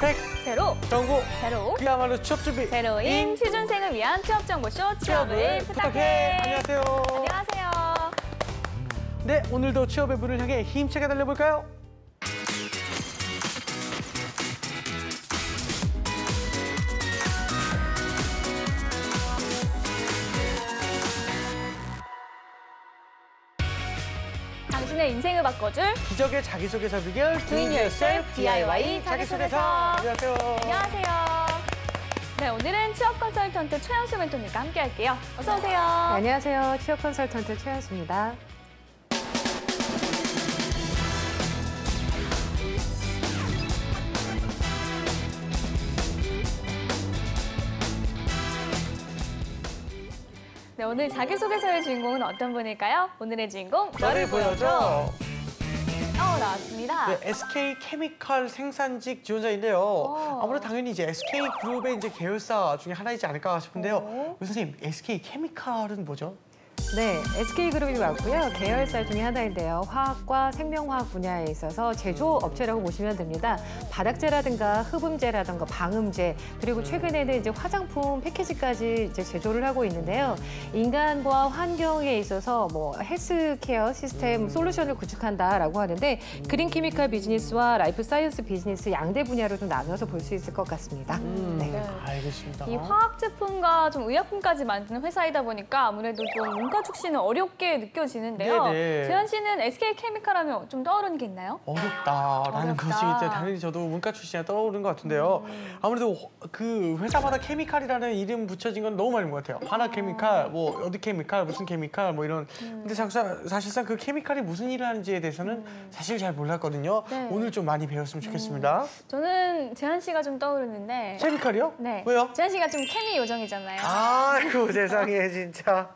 100 제로 정보 제로 그야말로 취업 준비 제로인 취준생을 위한 취업 정보쇼 취업을 부탁해. 안녕하세요. 안녕하세요. 네, 오늘도 취업의 문을 향해 힘차게 달려볼까요? 당신의 인생을 바꿔줄 기적의 자기소개서 비결 Doing Yourself DIY 자기소개서. 안녕하세요. 안녕하세요. 네, 오늘은 취업 컨설턴트 최현수 멘토님과 함께 할게요. 어서 오세요. 안녕하세요. 취업 컨설턴트 최현수입니다. 네, 오늘 자기소개서의 주인공은 어떤 분일까요? 오늘의 주인공 너를 보여줘. 나왔습니다. 네, SK 케미칼 생산직 지원자인데요. 아무래도 당연히 이제 SK 그룹의 이제 계열사 중에 하나이지 않을까 싶은데요. 선생님, SK 케미칼은 뭐죠? 네, SK그룹이 맞고요. 계열사 중에 하나인데요. 화학과 생명화학 분야에 있어서 제조업체라고 보시면 됩니다. 바닥재라든가 흡음재라든가 방음재, 그리고 최근에는 이제 화장품 패키지까지 이제 제조를 하고 있는데요. 인간과 환경에 있어서 뭐 헬스케어 시스템 솔루션을 구축한다라고 하는데 그린 케미칼 비즈니스와 라이프 사이언스 비즈니스 양대 분야로 좀 나눠서 볼 수 있을 것 같습니다. 네. 알겠습니다. 이 화학 제품과 좀 의약품까지 만드는 회사이다 보니까 아무래도 좀 문과 출신은 어렵게 느껴지는데요. 네네. 재현 씨는 SK 케미칼 하면 좀 떠오르는 게 있나요? 어렵다라는 어렵다. 것이 이제 당연히 저도 문과 출신이라 떠오르는 것 같은데요. 아무래도 그 회사마다 케미칼이라는 이름 붙여진 건 너무 많은 것 같아요. 하나 케미칼, 뭐 어디 케미칼, 무슨 케미칼, 뭐 이런. 근데 사실상 그 케미칼이 무슨 일을 하는지에 대해서는 사실 잘 몰랐거든요. 네. 오늘 좀 많이 배웠으면 좋겠습니다. 저는 재현 씨가 좀 떠오르는데. 케미칼이요? 네. 왜요? 재현 씨가 좀 케미 요정이잖아요. 아이고 세상에 진짜.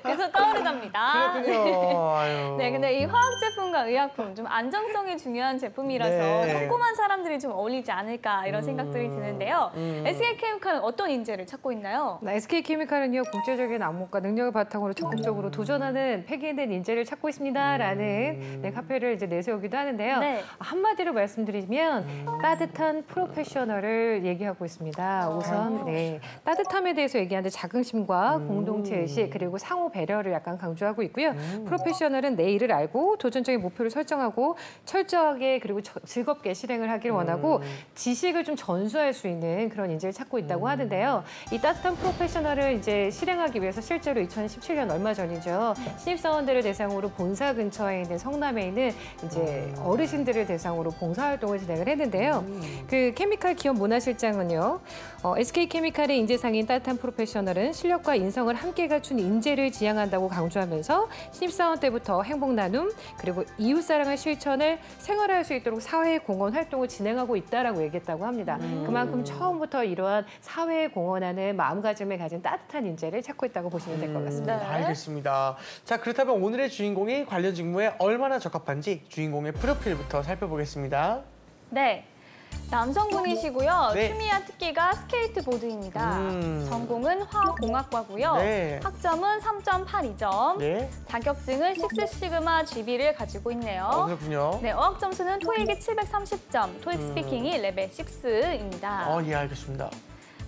그래서 떠오르답니다. 그렇군요. 아유. 네, 근데 이 화학 제품과 의약품 좀 안정성이 중요한 제품이라서 네. 꼼꼼한 사람들이 좀 어울리지 않을까 이런 생각들이 드는데요. SK 케미칼은 어떤 인재를 찾고 있나요? SK케미칼은요, 국제적인 안목과 능력을 바탕으로 적극적으로 도전하는 패기 있는 인재를 찾고 있습니다라는 네, 카페를 이제 내세우기도 하는데요. 네. 한마디로 말씀드리면 따뜻한 프로페셔널을 얘기하고 있습니다. 우선 네, 따뜻함에 대해서 얘기하는데 자긍심과 공동체 의식 그리고 상호 배려를 약간 강조하고 있고요. 프로페셔널은 내 일을 알고 도전적인 목표를 설정하고 철저하게 그리고 즐겁게 실행을 하길 원하고 지식을 좀 전수할 수 있는 그런 인재를 찾고 있다고 하는데요. 이 따뜻한 프로페셔널을 이제 실행하기 위해서 실제로 2017년 얼마 전이죠. 신입사원들을 대상으로 본사 근처에 있는 성남에 있는 이제 어르신들을 대상으로 봉사활동을 진행을 했는데요. 그 케미칼 기업 문화실장은요. SK케미칼의 인재상인 따뜻한 프로페셔널은 실력과 인성을 함께 갖춘 인재를 지향한다고 강조하면서 신입사원 때부터 행복 나눔 그리고 이웃사랑의 실천을 생활할 수 있도록 사회 공헌 활동을 진행하고 있다라고 얘기했다고 합니다. 그만큼 처음부터 이러한 사회에 공헌하는 마음가짐을 가진 따뜻한 인재를 찾고 있다고 보시면 될 것 같습니다. 네. 알겠습니다. 자, 그렇다면 오늘의 주인공이 관련 직무에 얼마나 적합한지 주인공의 프로필부터 살펴보겠습니다. 네. 남성분이시고요. 네. 취미와 특기가 스케이트보드입니다. 전공은 화학공학과고요. 네. 학점은 3.82점. 네. 자격증은 식스시그마 GB를 가지고 있네요. 그렇군요. 네, 어학 점수는 토익이 730점, 토익 스피킹이 레벨 6입니다. 예, 알겠습니다.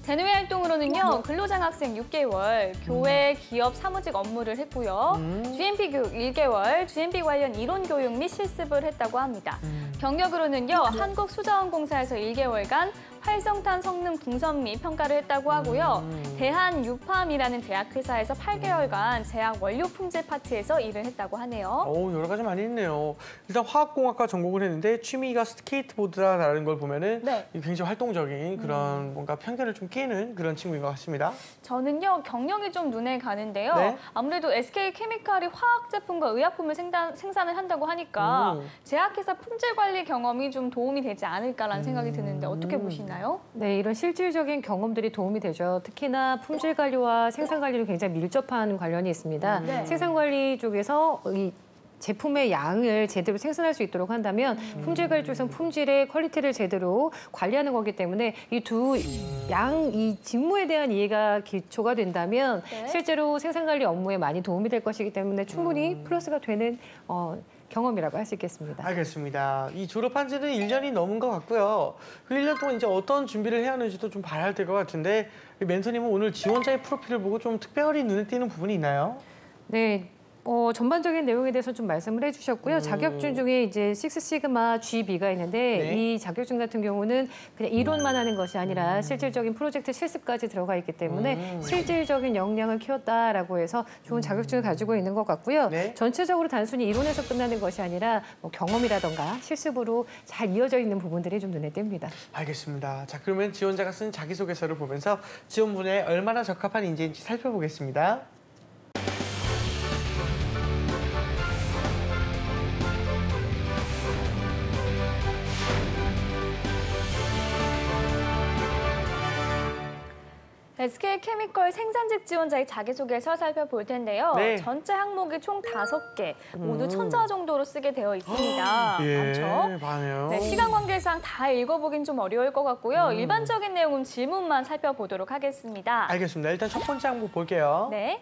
대뇌 활동으로는요, 근로장학생 6개월, 교회, 기업, 사무직 업무를 했고요. GMP 교육 1개월, GMP 관련 이론 교육 및 실습을 했다고 합니다. 경력으로는요, 한국수자원공사에서 1개월간 활성탄 성능 분석 및 평가를 했다고 하고요. 대한유팜이라는 제약회사에서 8개월간 제약 원료 품질 파트에서 일을 했다고 하네요. 여러 가지 많이 있네요. 일단 화학공학과 전공을 했는데 취미가 스케이트보드라는 걸 보면은 네. 굉장히 활동적인 그런 뭔가 편견을 좀 깨는 그런 친구인 것 같습니다. 저는요, 경력이 좀 눈에 가는데요. 네. 아무래도 SK케미칼이 화학 제품과 의약품을 생산을 한다고 하니까 제약회사 품질 관리 경험이 좀 도움이 되지 않을까라는 생각이 드는데 어떻게 보시나요? 네, 이런 실질적인 경험들이 도움이 되죠. 특히나 품질 관리와 생산 관리는 굉장히 밀접한 관련이 있습니다. 네. 생산 관리 쪽에서 이 제품의 양을 제대로 생산할 수 있도록 한다면 품질 관리 쪽에서는 품질의 퀄리티를 제대로 관리하는 거기 때문에 이 이 직무에 대한 이해가 기초가 된다면 네. 실제로 생산 관리 업무에 많이 도움이 될 것이기 때문에 충분히 플러스가 되는 경험이라고 할 수 있겠습니다. 알겠습니다. 이 졸업한 지는 1년이 넘은 것 같고요. 그 1년 동안 이제 어떤 준비를 해야 하는지도 좀 봐야 될 것 같은데 멘토님은 오늘 지원자의 프로필을 보고 좀 특별히 눈에 띄는 부분이 있나요? 네. 전반적인 내용에 대해서 좀 말씀을 해주셨고요. 자격증 중에 이제 식스시그마 GB가 있는데 네. 이 자격증 같은 경우는 그냥 이론만 하는 것이 아니라 실질적인 프로젝트 실습까지 들어가 있기 때문에 실질적인 역량을 키웠다라고 해서 좋은 자격증을 가지고 있는 것 같고요. 네. 전체적으로 단순히 이론에서 끝나는 것이 아니라 뭐 경험이라던가 실습으로 잘 이어져 있는 부분들이 좀 눈에 띕니다. 알겠습니다. 자, 그러면 지원자가 쓴 자기소개서를 보면서 지원 분야에 얼마나 적합한 인재인지 살펴보겠습니다. SK케미컬 생산직 지원자의 자기소개서 살펴볼 텐데요. 네. 전체 항목이 총 5개, 모두 1000자 정도로 쓰게 되어 있습니다. 많죠? 많아요. 네, 시간 관계상 다 읽어보긴 좀 어려울 것 같고요. 일반적인 내용은 질문만 살펴보도록 하겠습니다. 알겠습니다. 일단 첫 번째 항목 볼게요. 네.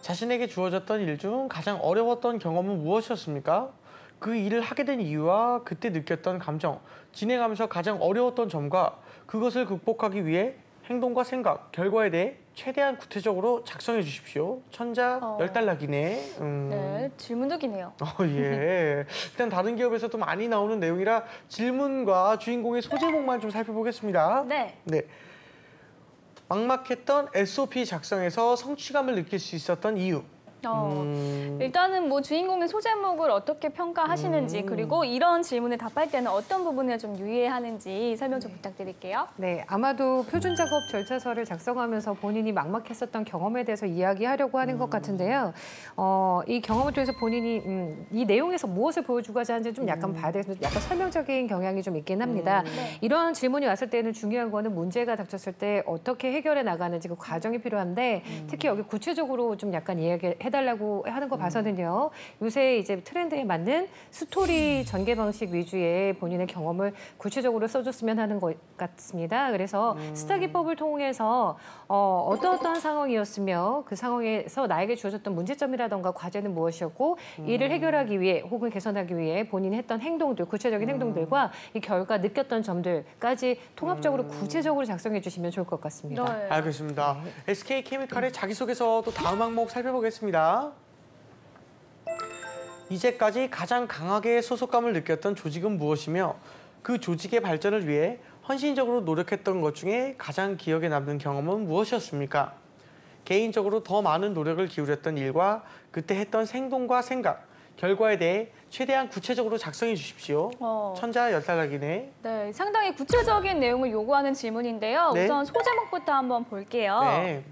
자신에게 주어졌던 일 중 가장 어려웠던 경험은 무엇이었습니까? 그 일을 하게 된 이유와 그때 느꼈던 감정, 진행하면서 가장 어려웠던 점과 그것을 극복하기 위해 행동과 생각, 결과에 대해 최대한 구체적으로 작성해 주십시오. 천자 10달락이네. 네, 질문도 기네요. 예. 일단 다른 기업에서도 많이 나오는 내용이라 질문과 주인공의 소제목만 좀 살펴보겠습니다. 네. 네. 막막했던 SOP 작성에서 성취감을 느낄 수 있었던 이유. 일단은 뭐 주인공의 소제목을 어떻게 평가하시는지 그리고 이런 질문에 답할 때는 어떤 부분을 좀 유의해야 하는지 설명 좀 부탁드릴게요. 네, 아마도 표준 작업 절차서를 작성하면서 본인이 막막했었던 경험에 대해서 이야기하려고 하는 것 같은데요. 이 경험을 통해서 본인이 이 내용에서 무엇을 보여주고자 하는지 좀 약간 봐야 돼서 약간 설명적인 경향이 좀 있긴 합니다. 네. 이런 질문이 왔을 때는 중요한 거는 문제가 닥쳤을 때 어떻게 해결해 나가는지 그 과정이 필요한데 특히 여기 구체적으로 좀 약간 이야기해달라고 하는 거 봐서는요. 요새 이제 트렌드에 맞는 스토리 전개 방식 위주의 본인의 경험을 구체적으로 써줬으면 하는 것 같습니다. 그래서 스타 기법을 통해서 어떠한 상황이었으며 그 상황에서 나에게 주어졌던 문제점이라던가 과제는 무엇이었고 이를 해결하기 위해 혹은 개선하기 위해 본인이 했던 행동들, 구체적인 행동들과 이 결과 느꼈던 점들까지 통합적으로 구체적으로 작성해 주시면 좋을 것 같습니다. 네. 알겠습니다. SK케미칼의 자기소개서 또 다음 항목 살펴보겠습니다. 이제까지 가장 강하게 소속감을 느꼈던 조직은 무엇이며 그 조직의 발전을 위해 헌신적으로 노력했던 것 중에 가장 기억에 남는 경험은 무엇이었습니까? 개인적으로 더 많은 노력을 기울였던 일과 그때 했던 행동과 생각, 결과에 대해 최대한 구체적으로 작성해 주십시오. 천자 10달락이네. 네, 상당히 구체적인 내용을 요구하는 질문인데요. 네. 우선 소제목부터 한번 볼게요. 네.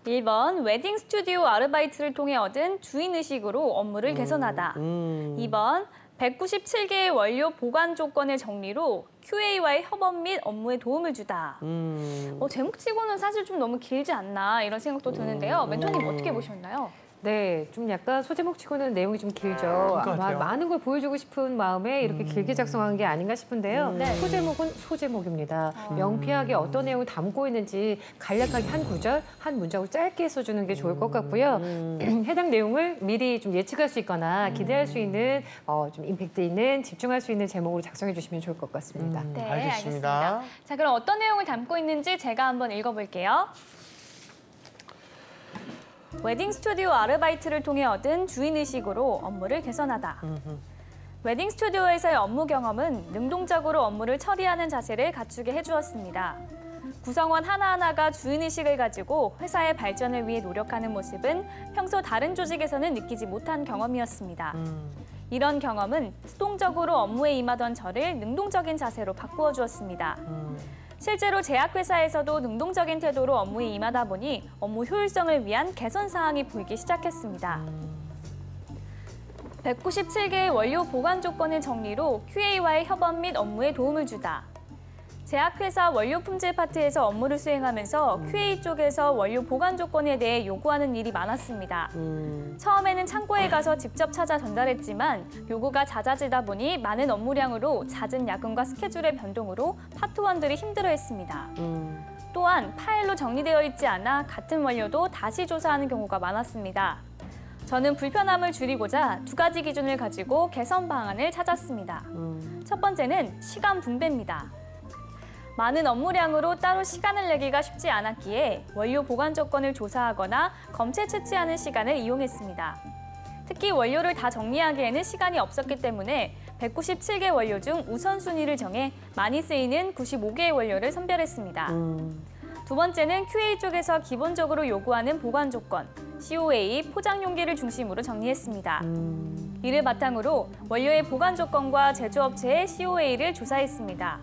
1번, 웨딩 스튜디오 아르바이트를 통해 얻은 주인의식으로 업무를 개선하다. 2번, 197개의 원료 보관 조건의 정리로 QA와의 협업 및 업무에 도움을 주다. 제목치고는 사실 좀 너무 길지 않나 이런 생각도 드는데요. 멘토님 어떻게 보셨나요? 네, 좀 약간 소제목치고는 내용이 좀 길죠. 것 아마 같아요. 많은 걸 보여주고 싶은 마음에 이렇게 길게 작성한 게 아닌가 싶은데요. 네. 소제목은 소제목입니다. 명쾌하게 어떤 내용을 담고 있는지 간략하게 한 구절, 한 문장으로 짧게 써주는 게 좋을 것 같고요. 해당 내용을 미리 좀 예측할 수 있거나 기대할 수 있는 좀 임팩트 있는 집중할 수 있는 제목으로 작성해 주시면 좋을 것 같습니다. 네, 알겠습니다. 자, 그럼 어떤 내용을 담고 있는지 제가 한번 읽어볼게요. 웨딩 스튜디오 아르바이트를 통해 얻은 주인의식으로 업무를 개선하다. 웨딩 스튜디오에서의 업무 경험은 능동적으로 업무를 처리하는 자세를 갖추게 해주었습니다. 구성원 하나하나가 주인의식을 가지고 회사의 발전을 위해 노력하는 모습은 평소 다른 조직에서는 느끼지 못한 경험이었습니다. 이런 경험은 수동적으로 업무에 임하던 저를 능동적인 자세로 바꾸어 주었습니다. 실제로 제약회사에서도 능동적인 태도로 업무에 임하다 보니 업무 효율성을 위한 개선 사항이 보이기 시작했습니다. 197개의 원료 보관 조건의 정리로 QA와의 협업 및 업무에 도움을 주다. 제약회사 원료 품질 파트에서 업무를 수행하면서 QA 쪽에서 원료 보관 조건에 대해 요구하는 일이 많았습니다. 처음에는 창고에 가서 직접 찾아 전달했지만 요구가 잦아지다 보니 많은 업무량으로 잦은 야근과 스케줄의 변동으로 파트원들이 힘들어했습니다. 또한 파일로 정리되어 있지 않아 같은 원료도 다시 조사하는 경우가 많았습니다. 저는 불편함을 줄이고자 두 가지 기준을 가지고 개선 방안을 찾았습니다. 첫 번째는 시간 분배입니다. 많은 업무량으로 따로 시간을 내기가 쉽지 않았기에 원료 보관 조건을 조사하거나 검체 채취하는 시간을 이용했습니다. 특히 원료를 다 정리하기에는 시간이 없었기 때문에 197개 원료 중 우선순위를 정해 많이 쓰이는 95개의 원료를 선별했습니다. 두 번째는 QA 쪽에서 기본적으로 요구하는 보관 조건, COA, 포장 용기를 중심으로 정리했습니다. 이를 바탕으로 원료의 보관 조건과 제조업체의 COA를 조사했습니다.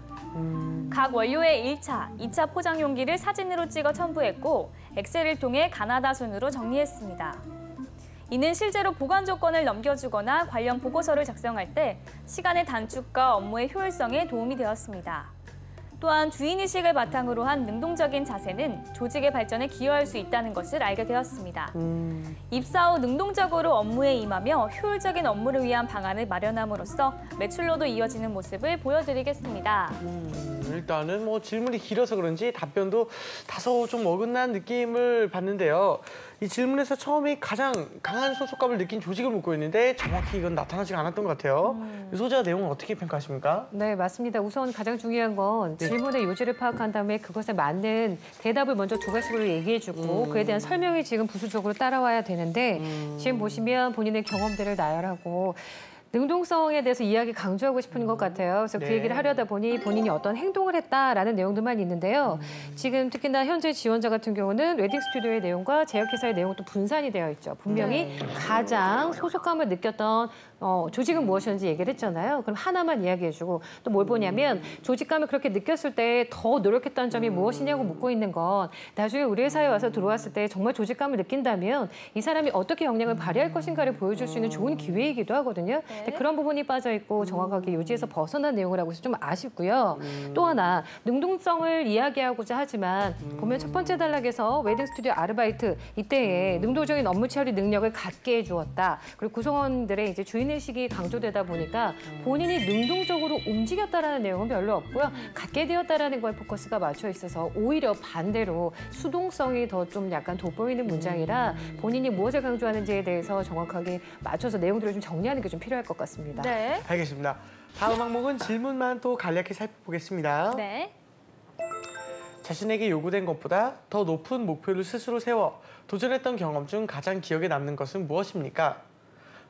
각 원료의 1차, 2차 포장 용기를 사진으로 찍어 첨부했고 엑셀을 통해 가나다 순으로 정리했습니다. 이는 실제로 보관 조건을 넘겨주거나 관련 보고서를 작성할 때 시간의 단축과 업무의 효율성에 도움이 되었습니다. 또한 주인의식을 바탕으로 한 능동적인 자세는 조직의 발전에 기여할 수 있다는 것을 알게 되었습니다. 입사 후 능동적으로 업무에 임하며 효율적인 업무를 위한 방안을 마련함으로써 매출로도 이어지는 모습을 보여드리겠습니다. 일단은 뭐 질문이 길어서 그런지 답변도 다소 좀 어긋난 느낌을 받는데요. 이 질문에서 처음에 가장 강한 소속감을 느낀 조직을 묻고 있는데 정확히 이건 나타나지 않았던 것 같아요. 이 소재와 내용은 어떻게 평가하십니까? 네, 맞습니다. 우선 가장 중요한 건 질문의 요지를 파악한 다음에 그것에 맞는 대답을 먼저 두 가지로 얘기해주고 그에 대한 설명이 지금 부수적으로 따라와야 되는데 지금 보시면 본인의 경험들을 나열하고 능동성에 대해서 이야기 강조하고 싶은 것 같아요. 그래서 그 얘기를 하려다 보니 본인이 어떤 행동을 했다라는 내용들만 있는데요. 지금 특히나 현재 지원자 같은 경우는 웨딩 스튜디오의 내용과 제약회사의 내용은 또 분산이 되어 있죠. 분명히 가장 소속감을 느꼈던 조직은 무엇이었는지 얘기를 했잖아요. 그럼 하나만 이야기해주고 또 뭘 보냐면 조직감을 그렇게 느꼈을 때 더 노력했던 점이 무엇이냐고 묻고 있는 건 나중에 우리 회사에 와서 들어왔을 때 정말 조직감을 느낀다면 이 사람이 어떻게 역량을 발휘할 것인가를 보여줄 수 있는 좋은 기회이기도 하거든요. 근데 그런 부분이 빠져 있고 정확하게 요지에서 벗어난 내용을 하고 있어서 좀 아쉽고요. 또 하나 능동성을 이야기하고자 하지만 보면 첫 번째 단락에서 웨딩 스튜디오 아르바이트 이때에 능동적인 업무 처리 능력을 갖게 해주었다. 그리고 구성원들의 이제 주인의식이 강조되다 보니까 본인이 능동적으로 움직였다라는 내용은 별로 없고요. 갖게 되었다라는 거에 포커스가 맞춰 있어서 오히려 반대로 수동성이 더 좀 약간 돋보이는 문장이라 본인이 무엇을 강조하는지에 대해서 정확하게 맞춰서 내용들을 좀 정리하는 게 좀 필요할 것 같습니다. 네. 알겠습니다. 다음 항목은 질문만 또 간략히 살펴보겠습니다. 네. 자신에게 요구된 것보다 더 높은 목표를 스스로 세워 도전했던 경험 중 가장 기억에 남는 것은 무엇입니까?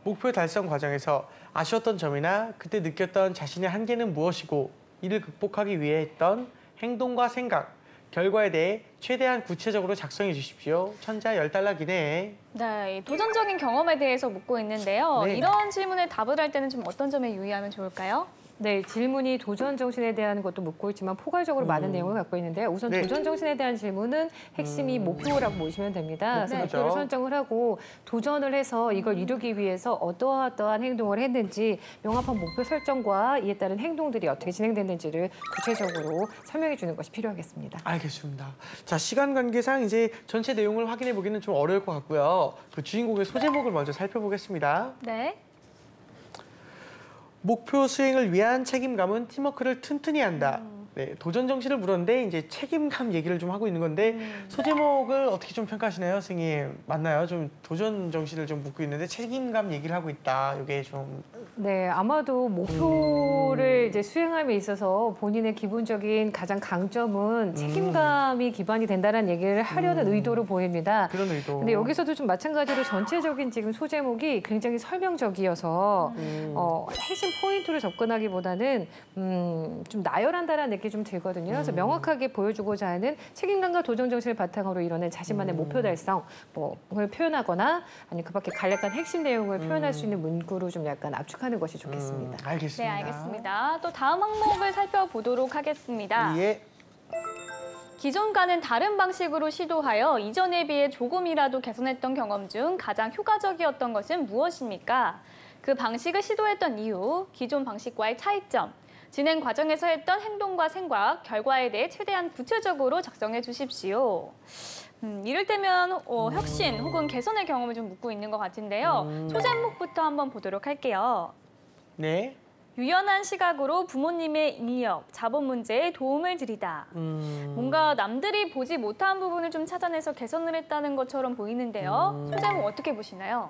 목표 달성 과정에서 아쉬웠던 점이나 그때 느꼈던 자신의 한계는 무엇이고 이를 극복하기 위해 했던 행동과 생각, 결과에 대해 최대한 구체적으로 작성해 주십시오. 천자 10달러 기내에. 네, 도전적인 경험에 대해서 묻고 있는데요. 네. 이런 질문에 답을 할 때는 좀 어떤 점에 유의하면 좋을까요? 네, 질문이 도전 정신에 대한 것도 묻고 있지만 포괄적으로 많은 내용을 갖고 있는데요. 우선 네. 도전 정신에 대한 질문은 핵심이 목표라고 보시면 됩니다. 그래서 목표죠. 목표를 설정을 하고 도전을 해서 이걸 이루기 위해서 어떠한 행동을 했는지 명확한 목표 설정과 이에 따른 행동들이 어떻게 진행됐는지를 구체적으로 설명해 주는 것이 필요하겠습니다. 알겠습니다. 자, 시간 관계상 이제 전체 내용을 확인해 보기는 좀 어려울 것 같고요. 그 주인공의 소제목을 먼저 살펴보겠습니다. 네. 목표 수행을 위한 책임감은 팀워크를 튼튼히 한다. 네, 도전 정신을 물었는데 이제 책임감 얘기를 좀 하고 있는 건데 소제목을 어떻게 좀 평가하시나요, 선생님? 맞나요? 좀 도전 정신을 좀 묻고 있는데 책임감 얘기를 하고 있다. 이게 좀 네, 아마도 목표를 이제 수행함에 있어서 본인의 기본적인 가장 강점은 책임감이 기반이 된다는 얘기를 하려는 의도로 보입니다. 그런 의도. 근데 여기서도 좀 마찬가지로 전체적인 지금 소제목이 굉장히 설명적이어서 핵심 포인트를 접근하기보다는 좀 나열한다라는 느낌이 좀 들거든요. 그래서 명확하게 보여주고자 하는 책임감과 도전 정신을 바탕으로 이뤄낸 자신만의 목표 달성을 표현하거나 아니면 그 밖에 간략한 핵심 내용을 표현할 수 있는 문구로 좀 약간 압축하는 것이 좋겠습니다. 알겠습니다. 네, 알겠습니다. 또 다음 항목을 살펴보도록 하겠습니다. 예. 기존과는 다른 방식으로 시도하여 이전에 비해 조금이라도 개선했던 경험 중 가장 효과적이었던 것은 무엇입니까? 그 방식을 시도했던 이유, 기존 방식과의 차이점, 진행 과정에서 했던 행동과 생각, 결과에 대해 최대한 구체적으로 작성해 주십시오. 이를테면 혁신 혹은 개선의 경험을 좀 묻고 있는 것 같은데요. 소제목부터 한번 보도록 할게요. 네. 유연한 시각으로 부모님의 인력, 자본 문제에 도움을 드리다. 뭔가 남들이 보지 못한 부분을 좀 찾아내서 개선을 했다는 것처럼 보이는데요. 소제목 어떻게 보시나요?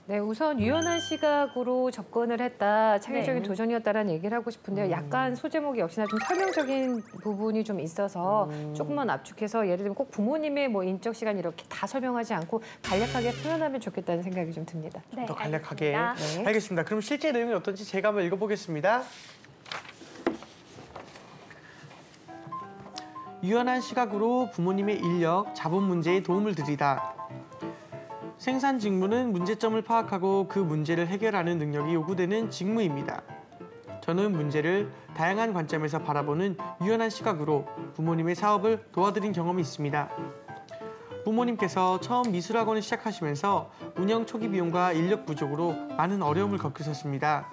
네, 우선 유연한 시각으로 접근을 했다, 창의적인 네. 도전이었다라는 얘기를 하고 싶은데요. 약간 소제목이 역시나 좀 설명적인 부분이 좀 있어서 조금만 압축해서 예를 들면 꼭 부모님의 뭐 인적 시간 이렇게 다 설명하지 않고 간략하게 표현하면 좋겠다는 생각이 좀 듭니다. 네, 더 간략하게. 알겠습니다. 네. 알겠습니다. 그럼 실제 내용이 어떤지 제가 한번 읽어보겠습니다. 유연한 시각으로 부모님의 인력, 자본 문제에 도움을 드리다. 생산 직무는 문제점을 파악하고 그 문제를 해결하는 능력이 요구되는 직무입니다. 저는 문제를 다양한 관점에서 바라보는 유연한 시각으로 부모님의 사업을 도와드린 경험이 있습니다. 부모님께서 처음 미술학원을 시작하시면서 운영 초기 비용과 인력 부족으로 많은 어려움을 겪으셨습니다.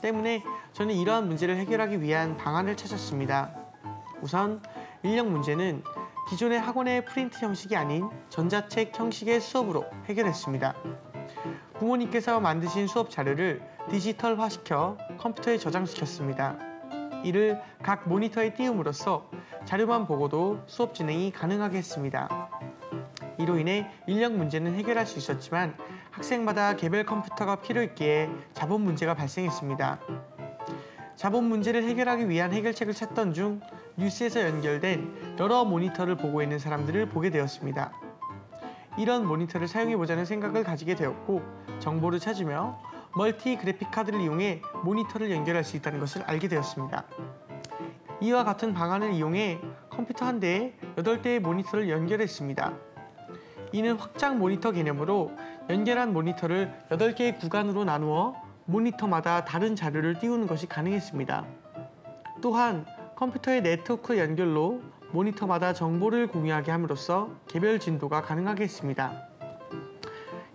때문에 저는 이러한 문제를 해결하기 위한 방안을 찾았습니다. 우선 인력 문제는 기존의 학원의 프린트 형식이 아닌 전자책 형식의 수업으로 해결했습니다. 부모님께서 만드신 수업 자료를 디지털화시켜 컴퓨터에 저장시켰습니다. 이를 각 모니터에 띄움으로써 자료만 보고도 수업 진행이 가능하게 했습니다. 이로 인해 인력 문제는 해결할 수 있었지만 학생마다 개별 컴퓨터가 필요했기에 자본 문제가 발생했습니다. 자본 문제를 해결하기 위한 해결책을 찾던 중 뉴스에서 연결된 여러 모니터를 보고 있는 사람들을 보게 되었습니다. 이런 모니터를 사용해보자는 생각을 가지게 되었고 정보를 찾으며 멀티 그래픽 카드를 이용해 모니터를 연결할 수 있다는 것을 알게 되었습니다. 이와 같은 방안을 이용해 컴퓨터 한 대에 8대의 모니터를 연결했습니다. 이는 확장 모니터 개념으로 연결한 모니터를 8개의 구간으로 나누어 모니터마다 다른 자료를 띄우는 것이 가능했습니다. 또한 컴퓨터의 네트워크 연결로 모니터마다 정보를 공유하게 함으로써 개별 진도가 가능하게 했습니다.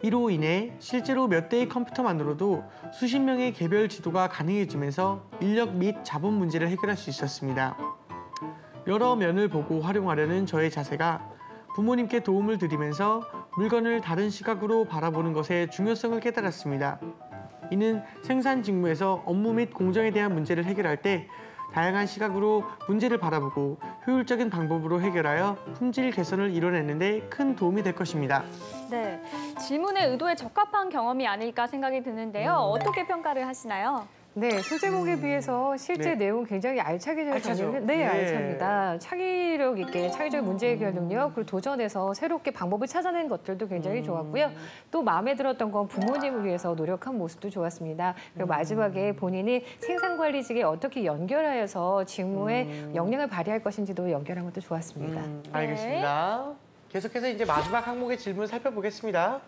이로 인해 실제로 몇 대의 컴퓨터만으로도 수십 명의 개별 지도가 가능해지면서 인력 및 자본 문제를 해결할 수 있었습니다. 여러 면을 보고 활용하려는 저의 자세가 부모님께 도움을 드리면서 물건을 다른 시각으로 바라보는 것의 중요성을 깨달았습니다. 이는 생산 직무에서 업무 및 공정에 대한 문제를 해결할 때 다양한 시각으로 문제를 바라보고 효율적인 방법으로 해결하여 품질 개선을 이뤄내는 데 큰 도움이 될 것입니다. 네, 질문의 의도에 적합한 경험이 아닐까 생각이 드는데요. 어떻게 평가를 하시나요? 네, 소제목에 비해서 실제 네. 내용 굉장히 알차게 잘 알차죠? 정리를 네, 네. 알차입니다. 창의력 있게 창의적 문제 해결 능력, 그리고 도전해서 새롭게 방법을 찾아낸 것들도 굉장히 좋았고요. 또 마음에 들었던 건 부모님을 위해서 노력한 모습도 좋았습니다. 그리고 마지막에 본인이 생산관리직에 어떻게 연결하여서 직무에 역량을 발휘할 것인지도 연결한 것도 좋았습니다. 알겠습니다. 계속해서 이제 마지막 항목의 질문 살펴보겠습니다.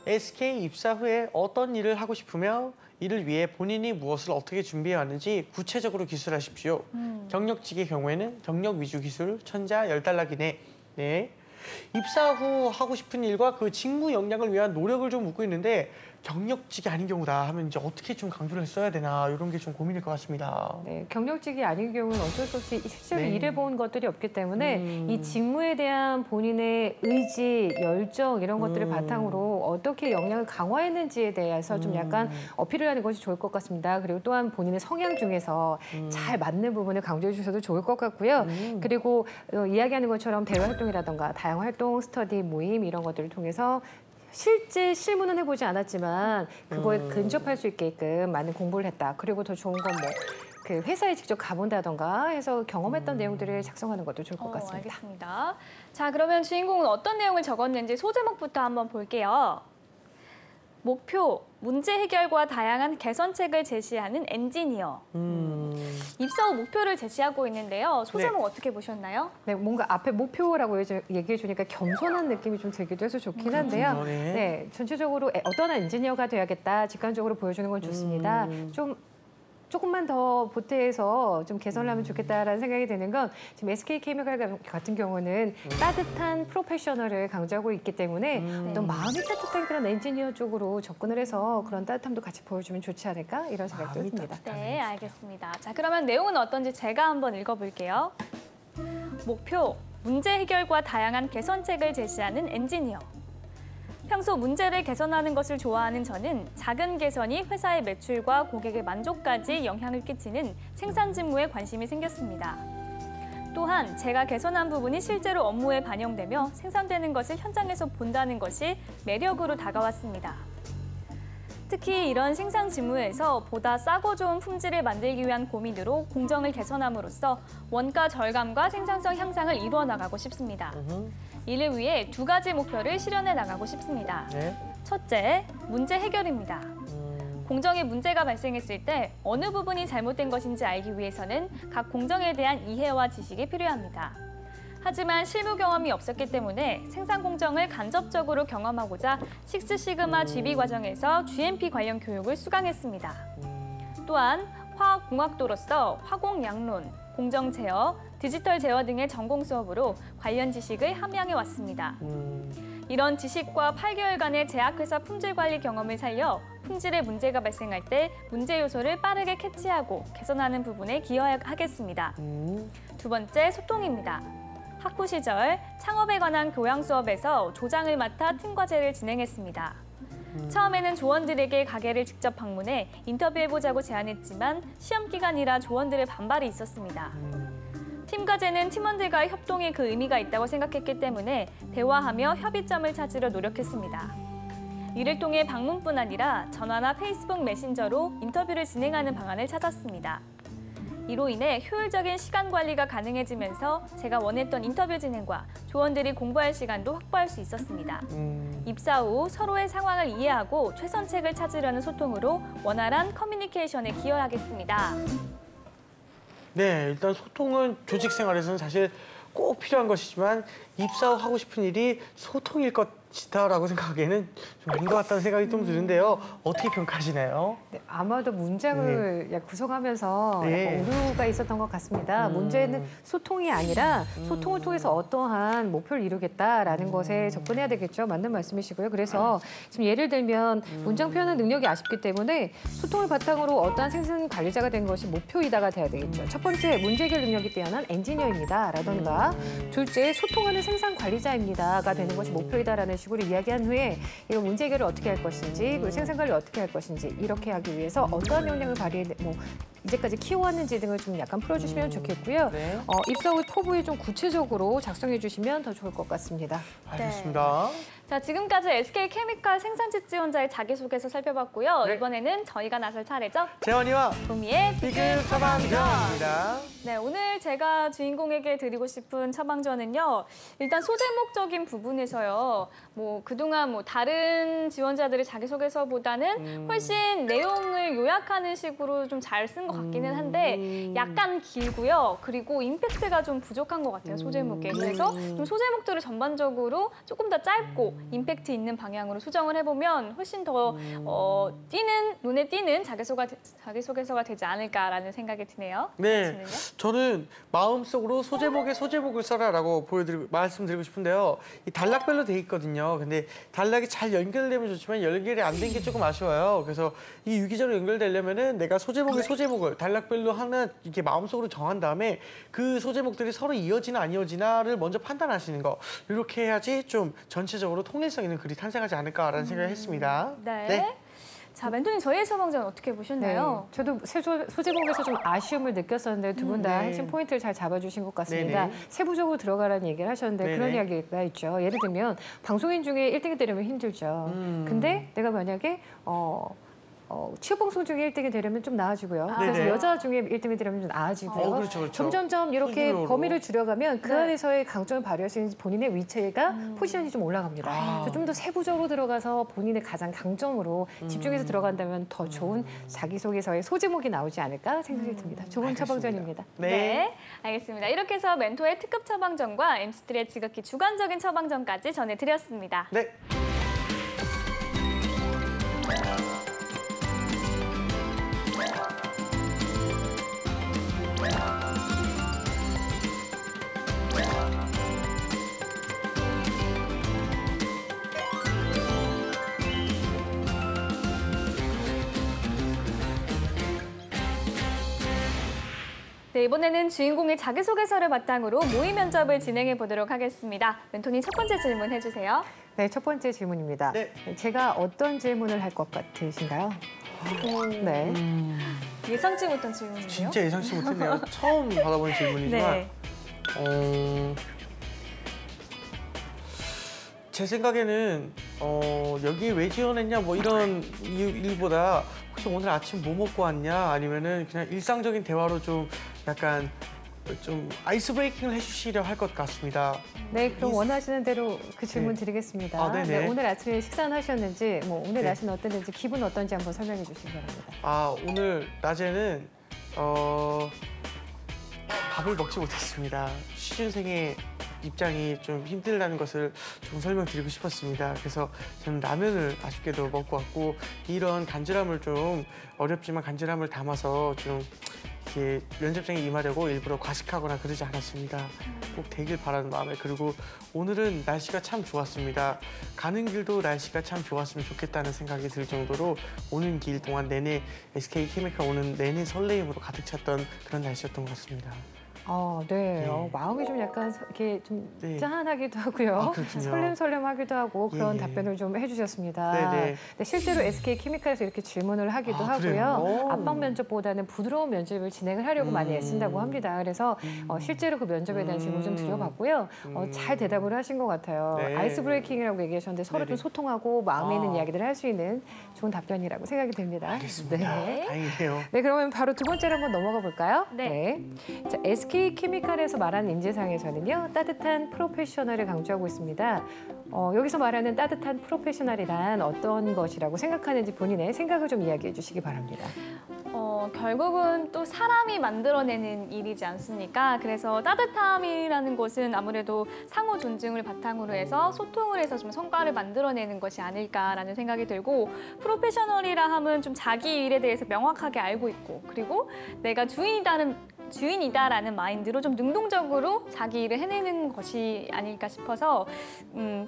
SK 입사 후에 어떤 일을 하고 싶으며 이를 위해 본인이 무엇을 어떻게 준비해 왔는지 구체적으로 기술하십시오. 경력직의 경우에는 경력 위주 기술, 천자 10달러 기내. 네. 입사 후 하고 싶은 일과 그 직무 역량을 위한 노력을 좀 묻고 있는데 경력직이 아닌 경우다 하면 이제 어떻게 좀 강조를 써야 되나 이런 게 좀 고민일 것 같습니다. 네, 경력직이 아닌 경우는 어쩔 수 없이 실제로 네. 일해본 것들이 없기 때문에 이 직무에 대한 본인의 의지, 열정 이런 것들을 바탕으로 어떻게 역량을 강화했는지에 대해서 좀 약간 어필을 하는 것이 좋을 것 같습니다. 그리고 또한 본인의 성향 중에서 잘 맞는 부분을 강조해 주셔도 좋을 것 같고요. 그리고 이야기하는 것처럼 대외 활동이라던가 다양한 활동, 스터디, 모임 이런 것들을 통해서 실제 실무는 해보지 않았지만 그거에 근접할 수 있게끔 많은 공부를 했다. 그리고 더 좋은 건 뭐 그 회사에 직접 가본다던가 해서 경험했던 내용들을 작성하는 것도 좋을 것 같습니다. 알겠습니다. 자, 그러면 주인공은 어떤 내용을 적었는지 소제목부터 한번 볼게요. 목표, 문제 해결과 다양한 개선책을 제시하는 엔지니어. 입사 후 목표를 제시하고 있는데요. 소제목 어떻게 보셨나요? 네, 뭔가 앞에 목표라고 얘기해 주니까 겸손한 느낌이 좀 들기도 해서 좋긴 한데요. 그렇군요, 네. 네, 전체적으로 어떤 엔지니어가 돼야겠다, 직관적으로 보여주는 건 좋습니다. 조금만 더 보태해서 좀 개선을 하면 좋겠다라는 생각이 드는 건 지금 SK케미칼 같은 경우는 따뜻한 프로페셔널을 강조하고 있기 때문에 또 마음이 따뜻한 그런 엔지니어 쪽으로 접근을 해서 그런 따뜻함도 같이 보여주면 좋지 않을까 이런 생각도 마음이 듭니다. 네, 알겠습니다. 자, 그러면 내용은 어떤지 제가 한번 읽어볼게요. 목표, 문제 해결과 다양한 개선책을 제시하는 엔지니어. 평소 문제를 개선하는 것을 좋아하는 저는 작은 개선이 회사의 매출과 고객의 만족까지 영향을 끼치는 생산 직무에 관심이 생겼습니다. 또한 제가 개선한 부분이 실제로 업무에 반영되며 생산되는 것을 현장에서 본다는 것이 매력으로 다가왔습니다. 특히 이런 생산 직무에서 보다 싸고 좋은 품질을 만들기 위한 고민으로 공정을 개선함으로써 원가 절감과 생산성 향상을 이루어 나가고 싶습니다. 이를 위해 2가지 목표를 실현해 나가고 싶습니다. 네. 첫째, 문제 해결입니다. 공정에 문제가 발생했을 때 어느 부분이 잘못된 것인지 알기 위해서는 각 공정에 대한 이해와 지식이 필요합니다. 하지만 실무 경험이 없었기 때문에 생산 공정을 간접적으로 경험하고자 식스시그마 GB 과정에서 GMP 관련 교육을 수강했습니다. 또한 화학공학도로서 화공양론, 공정 제어, 디지털 제어 등의 전공 수업으로 관련 지식을 함양해 왔습니다. 이런 지식과 8개월간의 제약회사 품질 관리 경험을 살려 품질에 문제가 발생할 때 문제 요소를 빠르게 캐치하고 개선하는 부분에 기여하겠습니다. 2번째, 소통입니다. 학부 시절 창업에 관한 교양 수업에서 조장을 맡아 팀 과제를 진행했습니다. 처음에는 조원들에게 가게를 직접 방문해 인터뷰해보자고 제안했지만 시험 기간이라 조원들의 반발이 있었습니다. 팀 과제는 팀원들과의 협동에 그 의미가 있다고 생각했기 때문에 대화하며 협의점을 찾으려 노력했습니다. 이를 통해 방문뿐 아니라 전화나 페이스북 메신저로 인터뷰를 진행하는 방안을 찾았습니다. 이로 인해 효율적인 시간 관리가 가능해지면서 제가 원했던 인터뷰 진행과 조원들이 공부할 시간도 확보할 수 있었습니다. 입사 후 서로의 상황을 이해하고 최선책을 찾으려는 소통으로 원활한 커뮤니케이션에 기여하겠습니다. 네, 일단 소통은 조직 생활에서는 사실 꼭 필요한 것이지만 입사 후 하고 싶은 일이 소통일 것이다라고 생각하기에는 좀 아닌 것 같다는 생각이 좀 드는데요. 어떻게 평가하시나요? 네, 아마도 문장을 약 구성하면서 네. 약간 오류가 있었던 것 같습니다. 문제는 소통이 아니라 소통을 통해서 어떠한 목표를 이루겠다라는 것에 접근해야 되겠죠. 맞는 말씀이시고요. 그래서 지금 예를 들면 문장 표현의 능력이 아쉽기 때문에 소통을 바탕으로 어떠한 생산 관리자가 된 것이 목표이다가 돼야 되겠죠. 첫 번째, 문제 해결 능력이 뛰어난 엔지니어입니다라던가 둘째, 소통하는 생산 관리자입니다가 되는 것이 목표이다라는 식으로 이야기한 후에 이런 문제 해결을 어떻게 할 것인지 그리고 생산 관리를 어떻게 할 것인지 이렇게 하기 위해서 어떠한 역량을 발휘해 이제까지 키워왔는지 등을 좀 약간 풀어주시면 좋겠고요. 네. 입사 후 포부에 좀 구체적으로 작성해 주시면 더 좋을 것 같습니다. 알겠습니다. 자, 지금까지 SK케미칼 생산직 지원자의 자기소개서 살펴봤고요. 네. 이번에는 저희가 나설 차례죠. 재원이와 도미의 비급 처방전입니다. 네, 오늘 제가 주인공에게 드리고 싶은 처방전은요. 일단 소제목적인 부분에서요. 그동안 다른 지원자들의 자기소개서보다는 훨씬 내용을 요약하는 식으로 좀 잘 쓴 것 같기는 한데 약간 길고요. 그리고 임팩트가 좀 부족한 것 같아요, 소제목에. 그래서 좀 소제목들을 전반적으로 조금 더 짧고 임팩트 있는 방향으로 수정을 해보면 훨씬 더 눈에 띄는 자기소개서가 되지 않을까라는 생각이 드네요. 네, 당신은요? 저는 마음속으로 소제목을 써라라고 말씀드리고 싶은데요. 이 단락별로 돼 있거든요. 근데 단락이 잘 연결되면 좋지만 연결이 안 된 게 조금 아쉬워요. 그래서 이 유기적으로 연결되려면은 내가 소제목을 단락별로 하나 이렇게 마음속으로 정한 다음에 그 소제목들이 서로 이어지나 안 이어지나를 먼저 판단하시는 거. 이렇게 해야지 좀 전체적으로 통일성 있는 글이 탄생하지 않을까라는 생각을 했습니다. 네. 자, 멘토님 저희의 처방전 어떻게 보셨나요? 네, 저도 소제목에서 좀 아쉬움을 느꼈었는데 두 분 다 네. 핵심 포인트를 잘 잡아주신 것 같습니다. 네네. 세부적으로 들어가라는 얘기를 하셨는데 네네. 그런 이야기가 있죠. 예를 들면 방송인 중에 1등이 되려면 힘들죠. 근데 내가 만약에 취업방송 중에 1등이 되려면 좀 나아지고요. 그래서 네네. 여자 중에 1등이 되려면 좀 나아지고요. 그렇죠. 점점점 이렇게 소규모로. 범위를 줄여가면 그 네. 안에서의 강점을 발휘할 수 있는 본인의 위치가 포지션이 좀 올라갑니다. 그래서 좀 더 세부적으로 들어가서 본인의 가장 강점으로 집중해서 들어간다면 더 좋은 자기소개서의 소제목이 나오지 않을까 생각이 듭니다. 좋은 알겠습니다. 처방전입니다. 네, 알겠습니다. 이렇게 해서 멘토의 특급 처방전과 MC들의 지극히 주관적인 처방전까지 전해드렸습니다. 네. 네, 이번에는 주인공의 자기소개서를 바탕으로 모의 면접을 진행해 보도록 하겠습니다. 멘토님 첫 번째 질문 해주세요. 네, 첫 번째 질문입니다. 네. 제가 어떤 질문을 할 것 같으신가요? 네. 예상치 못한 질문이에요. 진짜 예상치 못했네요. 처음 받아보는 질문이지만 네. 제 생각에는 여기 왜 지원했냐 뭐 이런 일보다 혹시 오늘 아침 뭐 먹고 왔냐 아니면은 그냥 일상적인 대화로 좀 약간 좀 아이스 브레이킹을 해주시려 할 것 같습니다. 네, 그럼 원하시는 대로 그 질문 드리겠습니다. 아, 네네. 네, 오늘 아침에 식사는 하셨는지, 뭐 오늘 네. 날씨는 어땠는지, 기분 어떤지 한번 설명해 주시기 바랍니다. 오늘 낮에는 밥을 먹지 못했습니다. 취준생의 입장이 좀 힘들다는 것을 좀 설명드리고 싶었습니다. 그래서 저는 라면을 아쉽게도 먹고 왔고 이런 간절함을 좀 어렵지만 간절함을 담아서 좀 이렇게 면접장에 임하려고 일부러 과식하거나 그러지 않았습니다. 꼭 되길 바라는 마음에. 그리고 오늘은 날씨가 참 좋았습니다. 가는 길도 날씨가 참 좋았으면 좋겠다는 생각이 들 정도로 오는 길 동안 내내 SK케미칼 오는 내내 설레임으로 가득 찼던 그런 날씨였던 것 같습니다. 네. 네. 마음이 좀 약간 이렇게 좀 네. 짠하기도 하고요. 그렇군요. 설렘설렘하기도 하고 그런 예. 답변을 좀 해주셨습니다. 네네. 네, 실제로 SK케미칼에서 이렇게 질문을 하기도 하고요. 그래요? 압박 면접보다는 부드러운 면접을 진행을 하려고 많이 애쓴다고 합니다. 그래서 실제로 그 면접에 대한 질문 좀 드려봤고요. 잘 대답을 하신 것 같아요. 네. 아이스 브레이킹이라고 얘기하셨는데 서로 네네. 좀 소통하고 마음에 있는 이야기들을 할 수 있는 좋은 답변이라고 생각이 됩니다. 알겠습니다. 네. 다행이네요. 네, 그러면 바로 두 번째로 한번 넘어가 볼까요? 네. 자, SK케미칼에서 말하는 인재상에서는요, 따뜻한 프로페셔널을 강조하고 있습니다. 여기서 말하는 따뜻한 프로페셔널이란 어떤 것이라고 생각하는지 본인의 생각을 좀 이야기해 주시기 바랍니다. 결국은 또 사람이 만들어내는 일이지 않습니까? 그래서 따뜻함이라는 것은 아무래도 상호 존중을 바탕으로 해서 소통을 해서 좀 성과를 만들어내는 것이 아닐까라는 생각이 들고 프로페셔널이라 함은 좀 자기 일에 대해서 명확하게 알고 있고 그리고 내가 주인이다라는 마인드로 좀 능동적으로 자기 일을 해내는 것이 아닐까 싶어서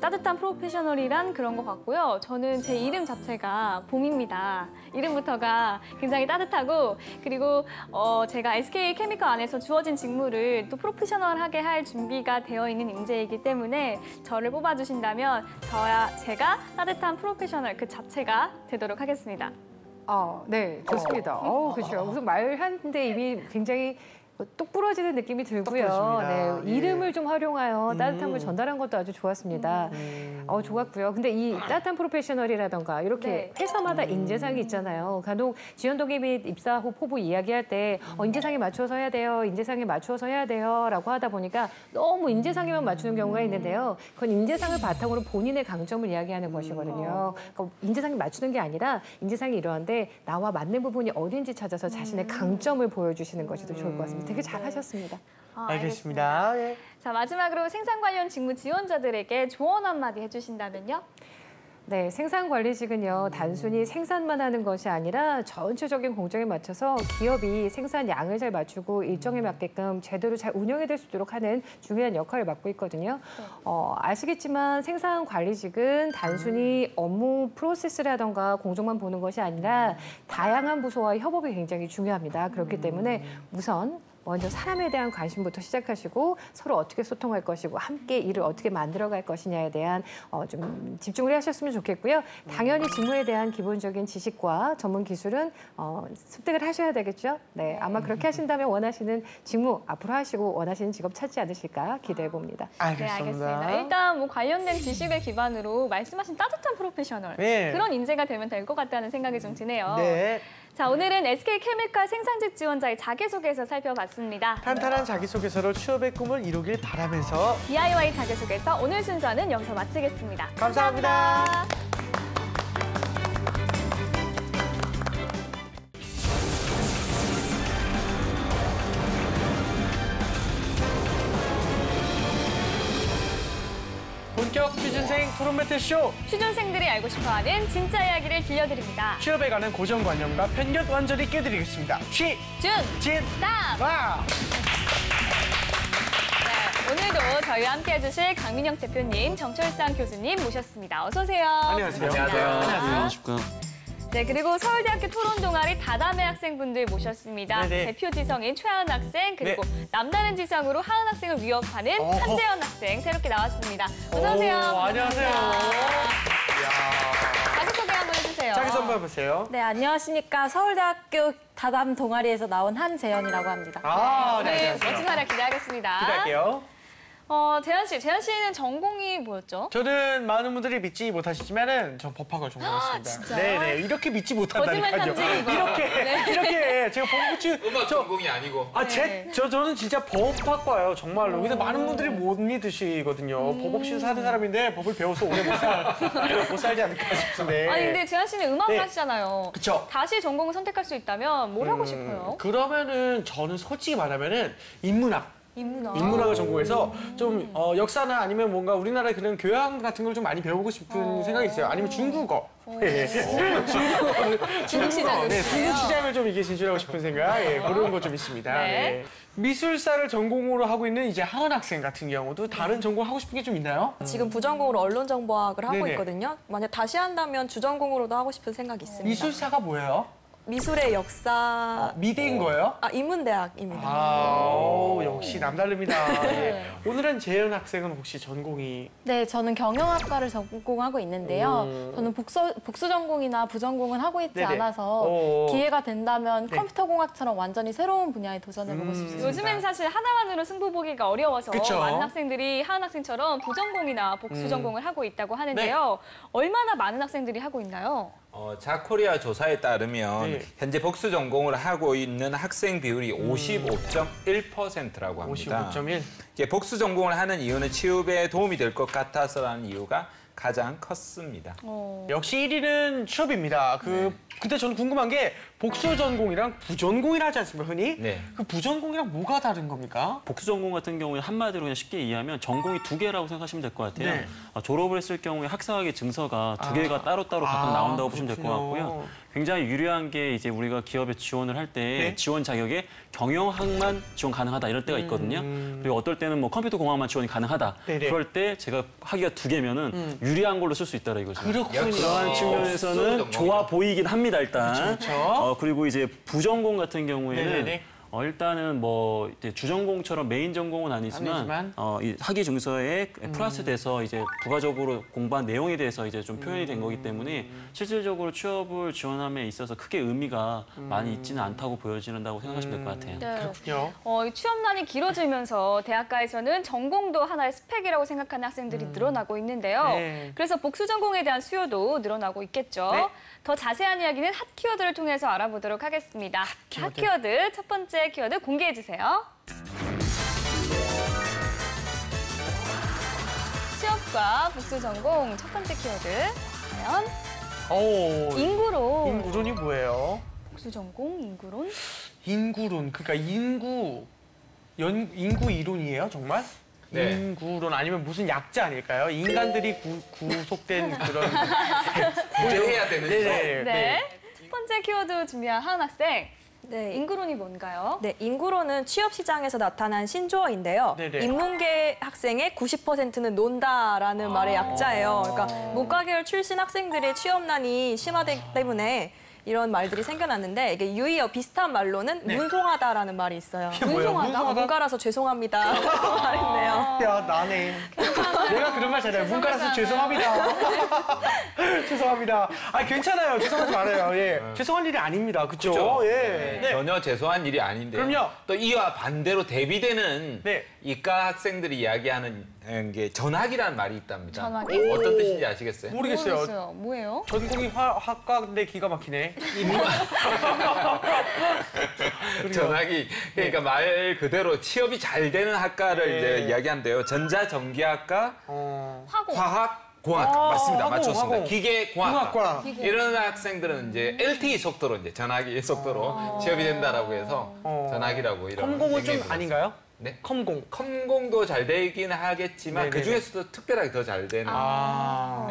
따뜻한 프로페셔널이란 그런 것 같고요. 저는 제 이름 자체가 봄입니다. 이름부터가 굉장히 따뜻하고 그리고 제가 SK케미칼 안에서 주어진 직무를 또 프로페셔널하게 할 준비가 되어 있는 인재이기 때문에 저를 뽑아주신다면 제가 따뜻한 프로페셔널 그 자체가 되도록 하겠습니다. 네, 좋습니다. 그렇죠. 무슨 말하는데 이미 굉장히 똑 부러지는 느낌이 들고요. 부러집니다. 네, 예. 이름을 좀 활용하여 따뜻함을 전달한 것도 아주 좋았습니다. 좋았고요. 근데 이 따뜻한 프로페셔널이라던가 이렇게 네. 회사마다 인재상이 있잖아요. 간혹 지원 동기 및 입사 후 포부 이야기할 때 인재상에 맞추어서 해야 돼요. 인재상에 맞추어서 해야 돼요. 라고 하다 보니까 너무 인재상에만 맞추는 경우가 있는데요. 그건 인재상을 바탕으로 본인의 강점을 이야기하는 것이거든요. 그러니까 인재상에 맞추는 게 아니라 인재상이 이러한데 나와 맞는 부분이 어딘지 찾아서 자신의 강점을 보여주시는 것이 더 좋을 것 같습니다. 되게 잘하셨습니다. 알겠습니다. 예. 자, 마지막으로 생산 관련 직무 지원자들에게 조언 한마디 해주신다면요? 네, 생산관리직은요, 단순히 생산만 하는 것이 아니라 전체적인 공정에 맞춰서 기업이 생산량을 잘 맞추고 일정에 맞게끔 제대로 잘 운영이 될 수 있도록 하는 중요한 역할을 맡고 있거든요. 아시겠지만 생산관리직은 단순히 업무 프로세스라던가 공정만 보는 것이 아니라 다양한 부서와의 협업이 굉장히 중요합니다. 그렇기 때문에 우선 먼저 사람에 대한 관심부터 시작하시고 서로 어떻게 소통할 것이고 함께 일을 어떻게 만들어갈 것이냐에 대한 좀 집중을 하셨으면 좋겠고요. 당연히 직무에 대한 기본적인 지식과 전문 기술은 습득을 하셔야 되겠죠. 네, 아마 그렇게 하신다면 원하시는 직무 앞으로 하시고 원하시는 직업 찾지 않으실까 기대해 봅니다. 네, 알겠습니다. 알겠습니다. 일단 뭐 관련된 지식을 기반으로 말씀하신 따뜻한 프로페셔널 네. 그런 인재가 되면 될 것 같다는 생각이 좀 드네요. 네. 자, 오늘은 SK케미칼 생산직 지원자의 자기소개서 살펴봤습니다. 탄탄한 자기소개서로 취업의 꿈을 이루길 바라면서 DIY 자기소개서 오늘 순서는 여기서 마치겠습니다. 감사합니다. 본격 취준생 토론 배틀쇼. 취준생들이 알고 싶어하는 진짜 이야기를 들려드립니다. 취업에 관한 고정관념과 편견 완전히 깨드리겠습니다. 준, 땀! 와! 네, 오늘도 저희와 함께 해주실 강민영 대표님, 정철상 교수님 모셨습니다. 어서 오세요. 안녕하세요. 안녕하십니까. 네, 그리고 서울대학교 토론 동아리 다담의 학생분들 모셨습니다. 네네. 대표 지성인 최하은 학생, 그리고 남다른 지성으로 하은 학생을 위협하는 한재현 학생 새롭게 나왔습니다. 어서 오세요. 안녕하세요. 자기소개 한번 해주세요. 해주세요. 자기 선물 해보세요. 네, 안녕하십니까. 서울대학교 다담 동아리에서 나온 한재현이라고 합니다. 아, 네, 네, 안녕하세요. 멋진 활약 기대하겠습니다. 기대할게요. 재현 씨는 전공이 뭐였죠? 저는 많은 분들이 믿지 못하시지만은 전 법학을 전공했습니다. 진짜요? 네네, 이렇게 믿지 못한다니까요. 거짓말 탐지 이거. 이렇게 제가 법무치 음악 전공이 아니고. 저는 진짜 법학과예요, 정말로. 근데 많은 분들이 못 믿으시거든요. 법 없이 사는 사람인데 법을 배워서 오래 못 살지 않을까 싶은데. 아니 근데 재현 씨는 음악을 네. 하시잖아요. 그쵸. 다시 전공을 선택할 수 있다면 뭘 하고 싶어요? 그러면은 저는 솔직히 말하면은 인문학. 인문학을 전공해서 좀 역사나 아니면 뭔가 우리나라의 그런 교양 같은 걸 좀 많이 배우고 싶은 생각이 있어요. 아니면 중국어. 예. 중국 시장을 네, 보세요. 중국 시장을 좀 이게 진출하고 싶은 생각, 그런 거 좀 있습니다. 네. 네. 미술사를 전공으로 하고 있는 이제 하은 학생 같은 경우도 다른 전공 하고 싶은 게 좀 있나요? 지금 부전공으로 언론정보학을 하고 네네. 있거든요. 만약 다시 한다면 주전공으로도 하고 싶은 생각이 있습니다. 미술사가 뭐예요? 미술의 역사... 미대인 거예요? 인문대학입니다. 역시 남다릅니다. 네. 오늘은 재현 학생은 혹시 전공이 네, 저는 경영학과를 전공하고 있는데요. 저는 복수 전공이나 부전공은 하고 있지 네네. 않아서 기회가 된다면 네. 컴퓨터공학처럼 완전히 새로운 분야에 도전해보고 싶습니다. 요즘엔 사실 하나만으로 승부 보기가 어려워서 그쵸. 많은 학생들이 하은 학생처럼 부전공이나 복수 전공을 하고 있다고 하는데요. 네. 얼마나 많은 학생들이 하고 있나요? 자코리아 조사에 따르면 네. 현재 복수 전공을 하고 있는 학생 비율이 55.1%라고 합니다. 55.1. 이게 복수 전공을 하는 이유는 취업에 도움이 될 것 같아서라는 이유가 가장 컸습니다. 역시 1위는 취업입니다. 근데 저는 궁금한 게 복수 전공이랑 부전공이라 하지 않습니까, 흔히? 네. 그 부전공이랑 뭐가 다른 겁니까? 복수 전공 같은 경우에 한마디로 그냥 쉽게 이해하면 전공이 두 개라고 생각하시면 될 것 같아요. 네. 졸업을 했을 경우에 학사학위 증서가 두 개가 따로따로 각각 나온다고 보시면 될 것 그렇군요. 같고요. 굉장히 유리한 게 이제 우리가 기업에 지원을 할 때 네. 지원 자격에 경영학만 지원 가능하다 이럴 때가 있거든요. 그리고 어떨 때는 뭐 컴퓨터 공학만 지원이 가능하다. 네네. 그럴 때 제가 학위가 두 개면은 유리한 걸로 쓸 수 있다라 이거죠. 그렇군요. 그러한 복수 측면에서는 전공이다. 좋아 보이긴 합니다, 일단. 그렇죠. 그리고 이제 부전공 같은 경우에는 네네네. 일단은 뭐 이제 주전공처럼 메인 전공은 아니지만 이 학위 증서에 플러스돼서 이제 부가적으로 공부한 내용에 대해서 이제 좀 표현이 된 거기 때문에 실질적으로 취업을 지원함에 있어서 크게 의미가 많이 있지는 않다고 보여진다고 생각하시면 될 것 같아요. 네. 그렇군요. 이 취업난이 길어지면서 대학가에서는 전공도 하나의 스펙이라고 생각하는 학생들이 늘어나고 있는데요. 네. 그래서 복수 전공에 대한 수요도 늘어나고 있겠죠. 네. 더 자세한 이야기는 핫 키워드를 통해서 알아보도록 하겠습니다. 핫 키워드 첫 번째 키워드 공개해 주세요. 취업과 복수 전공 첫 번째 키워드 과연 인구론. 인구론이 뭐예요? 복수 전공 인구론. 인구론, 그러니까 인구 이론이에요, 정말? 네. 인구론 아니면 무슨 약자 아닐까요? 인간들이 구속된 그런 구제해야 되는 네네. 네. 첫 번째 키워드 준비한 하은 학생. 네, 인구론이 뭔가요? 네, 인구론은 취업 시장에서 나타난 신조어인데요. 네네. 인문계 학생의 90%는 논다라는 말의 약자예요. 그러니까 문과계열 출신 학생들의 취업난이 심화되기 때문에 이런 말들이 생겨났는데 이게 유의어 비슷한 말로는 문송하다라는 말이 있어요. 이게 뭐예요? 문송하다? 문과라서 죄송합니다. 말했네요. 야, 나네. 내가 그런 말 잘해요. 문과라서 죄송합니다. 죄송합니다. 괜찮아요. 죄송하지 말아요. 예. 죄송한 일이 아닙니다. 그죠? 그렇죠? 예. 네. 전혀 죄송한 일이 아닌데. 그럼요. 또 이와 반대로 대비되는 네. 이과 학생들이 이야기하는 게 전학이라는 말이 있답니다. 전학이? 어떤 뜻인지 아시겠어요? 모르겠어요. 뭐예요? 전공이 화학과인데 기가 막히네. 전학이 그러니까 말 그대로 취업이 잘 되는 학과를 네. 이제 이야기한대요. 전자전기학과, 화공. 화학공학 맞습니다. 화공, 맞췄습니다. 화공. 기계공학과. 공학과. 이런 학생들은 이제 LTE 속도로 이제 전화기 속도로 취업이 된다라고 해서 전화기라고 이런 컴공은 좀 닉네임을 아닌가요? 네. 컴공. 컴공도 잘 되긴 하겠지만 네네네. 그 중에서도 특별하게 더 잘 되는.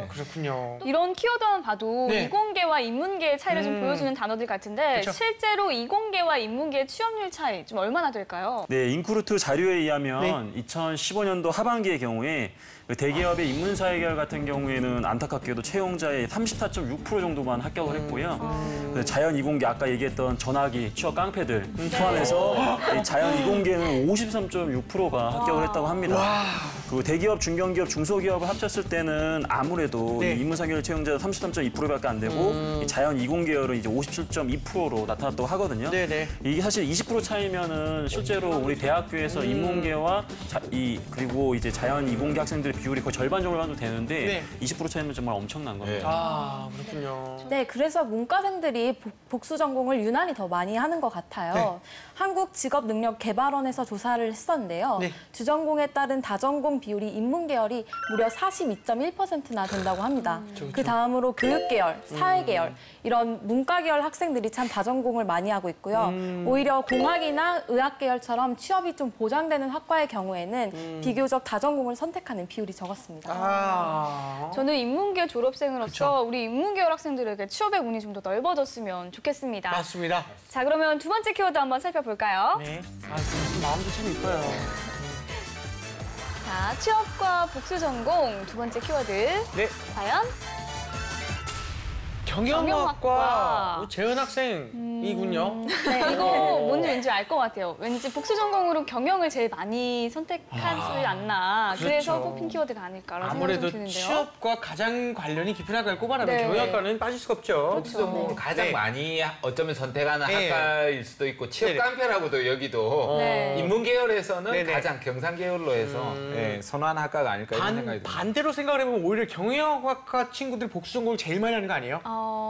그렇군요. 이런 키워드만 봐도 네. 이공계와 인문계의 차이를 좀 보여주는 단어들 같은데 그쵸. 실제로 이공계와 인문계의 취업률 차이 좀 얼마나 될까요? 네, 인크루트 자료에 의하면 2015년도 하반기의 경우에 대기업의 인문사회계열 같은 경우에는 안타깝게도 채용자의 34.6% 정도만 합격을 했고요. 자연 이공계 아까 얘기했던 전화기 취업 깡패들 포함해서 이 자연 이공계는 53.6%가 합격을 했다고 합니다. 그리고 대기업, 중견기업, 중소기업을 합쳤을 때는 아무래도 네. 이 인문상결 채용자 33.2%밖에 안 되고 이 자연 이공계열은 이제 57.2%로 나타났다고 하거든요. 네네. 이게 사실 20% 차이면은 실제로 우리 대학교에서 인문계와 그리고 이제 자연 이공계 학생들 비율이 거의 절반 정도 봐도 되는데 네. 20% 차이면 정말 엄청난 겁니다. 아, 그렇군요. 네, 그래서 문과생들이 복수 전공을 유난히 더 많이 하는 것 같아요. 네. 한국직업능력개발원에서 조사를 했었는데요. 네. 주전공에 따른 다전공 비율이 인문계열이 무려 42.1%나 된다고 합니다. 그 다음으로 교육계열, 사회계열 이런 문과계열 학생들이 참 다전공을 많이 하고 있고요. 오히려 공학이나 의학계열처럼 취업이 좀 보장되는 학과의 경우에는 비교적 다전공을 선택하는 비율이 적었습니다. 아. 저는 인문계 졸업생으로서 우리 인문계열 학생들에게 취업의 문이 좀 더 넓어졌으면 좋겠습니다. 맞습니다. 자, 그러면 두 번째 키워드 한번 살펴볼까요? 네. 아, 그 마음도 참 이뻐요. 자, 취업과 복수 전공 두 번째 키워드. 네. 과연? 경영학과 재은 학생이군요. 네, 이거 뭔지 왠지 알 것 같아요. 왠지 복수 전공으로 경영을 제일 많이 선택하지 않나. 그래서 그렇죠. 뽑힌 키워드가 아닐까라는 생각이 아무래도 좀 드는데요. 취업과 가장 관련이 깊은 학과를 꼽아라면 네. 경영학과는 빠질 수가 없죠. 복수 전공을 가장 네. 많이 어쩌면 선택하는 네. 학과일 수도 있고 취업 네네. 깡패라고도 여기도 네. 인문 계열에서는 네네. 가장 경상 계열로 해서 선호하는 학과가 아닐까 이런 생각이 듭니다. 반대로 생각을 해보면 오히려 경영학과 친구들이 복수 전공을 제일 많이 하는 거 아니에요?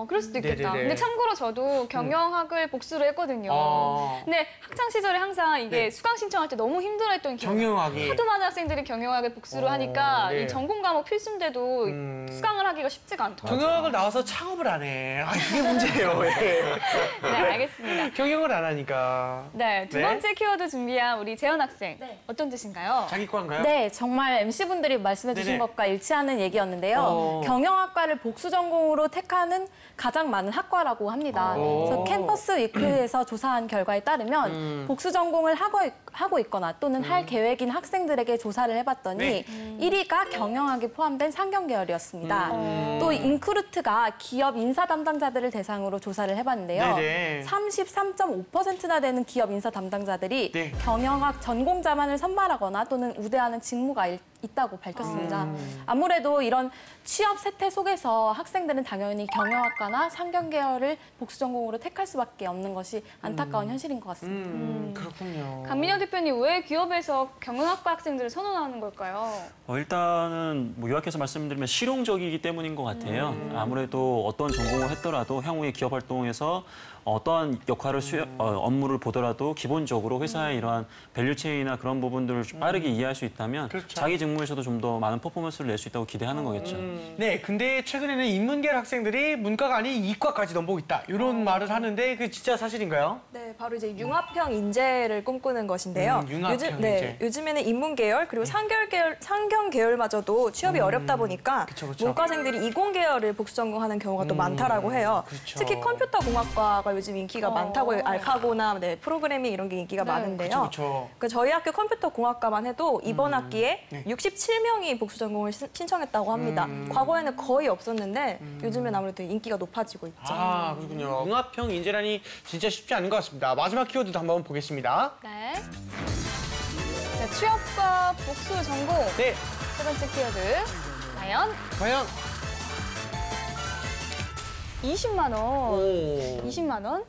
그럴 수도 있겠다. 네네네. 근데 참고로 저도 경영학을 복수를 했거든요. 아. 근데 학창 시절에 항상 이게 네. 수강 신청할 때 너무 힘들어했던 기억이 경영학이. 하도 많은 학생들이 경영학을 복수를 하니까 네. 이 전공 과목 필수인데도 수강을 하기가 쉽지가 않더라고요. 경영학을 나와서 창업을 안 해. 아, 그게 문제예요. 예. 네, 알겠습니다. 경영을 안 하니까. 네, 두 네. 번째 키워드 준비한 우리 재현 학생. 네. 어떤 뜻인가요? 자기 과인가요? 네, 정말 MC분들이 말씀해 주신 네네. 것과 일치하는 얘기였는데요. 경영학과를 복수 전공으로 택하는 가장 많은 학과라고 합니다. 그래서 캠퍼스 위크에서 조사한 결과에 따르면 복수 전공을 하고 있거나 또는 할 계획인 학생들에게 조사를 해봤더니 네. 1위가 경영학에 포함된 상경계열이었습니다. 또 인크루트가 기업 인사 담당자들을 대상으로 조사를 해봤는데요. 네네. 33.5%나 되는 기업 인사 담당자들이 네. 경영학 전공자만을 선발하거나 또는 우대하는 직무가 있다고 밝혔습니다. 아무래도 이런 취업 세태 속에서 학생들은 당연히 경영학과나 상경계열을 복수 전공으로 택할 수밖에 없는 것이 안타까운 현실인 것 같습니다. 그렇군요. 강민혁 대표님, 왜 기업에서 경영학과 학생들을 선호하는 걸까요? 일단은 뭐 요약해서 말씀드리면 실용적이기 때문인 것 같아요. 아무래도 어떤 전공을 했더라도 향후에 기업 활동에서 어떠한 역할을 업무를 보더라도 기본적으로 회사의 이러한 밸류체인이나 그런 부분들을 좀 빠르게 이해할 수 있다면 그렇죠. 자기 직무에서도 좀 더 많은 퍼포먼스를 낼 수 있다고 기대하는 거겠죠. 네, 근데 최근에는 인문계열 학생들이 문과가 아닌 이과까지 넘보고 있다. 이런 말을 하는데 그게 진짜 사실인가요? 네, 바로 이제 융합형 인재를 꿈꾸는 것인데요. 융합형 인재. 요즘에는 인문 계열 그리고 상경 계열마저도 취업이 어렵다 보니까 그쵸. 문과생들이 이공 계열을 복수 전공하는 경우가 또 많다라고 해요. 그렇죠. 특히 컴퓨터 공학과가 요즘 인기가 많다고 해요. 알파고나 프로그래밍 이런 게 인기가 많은데요. 그렇죠. 그 저희 학교 컴퓨터 공학과만 해도 이번 학기에 네. 67명이 복수 전공을 신청했다고 합니다. 과거에는 거의 없었는데 요즘엔 아무래도 인기가 높아지고 있죠. 아, 그렇군요. 융합형 인재라니 진짜 쉽지 않은 것 같습니다. 마지막 키워드도 한번 보겠습니다. 네. 자, 취업과 복수 전공. 네, 세 번째 키워드. 과연 과연 20만 원. 오. 20만 원?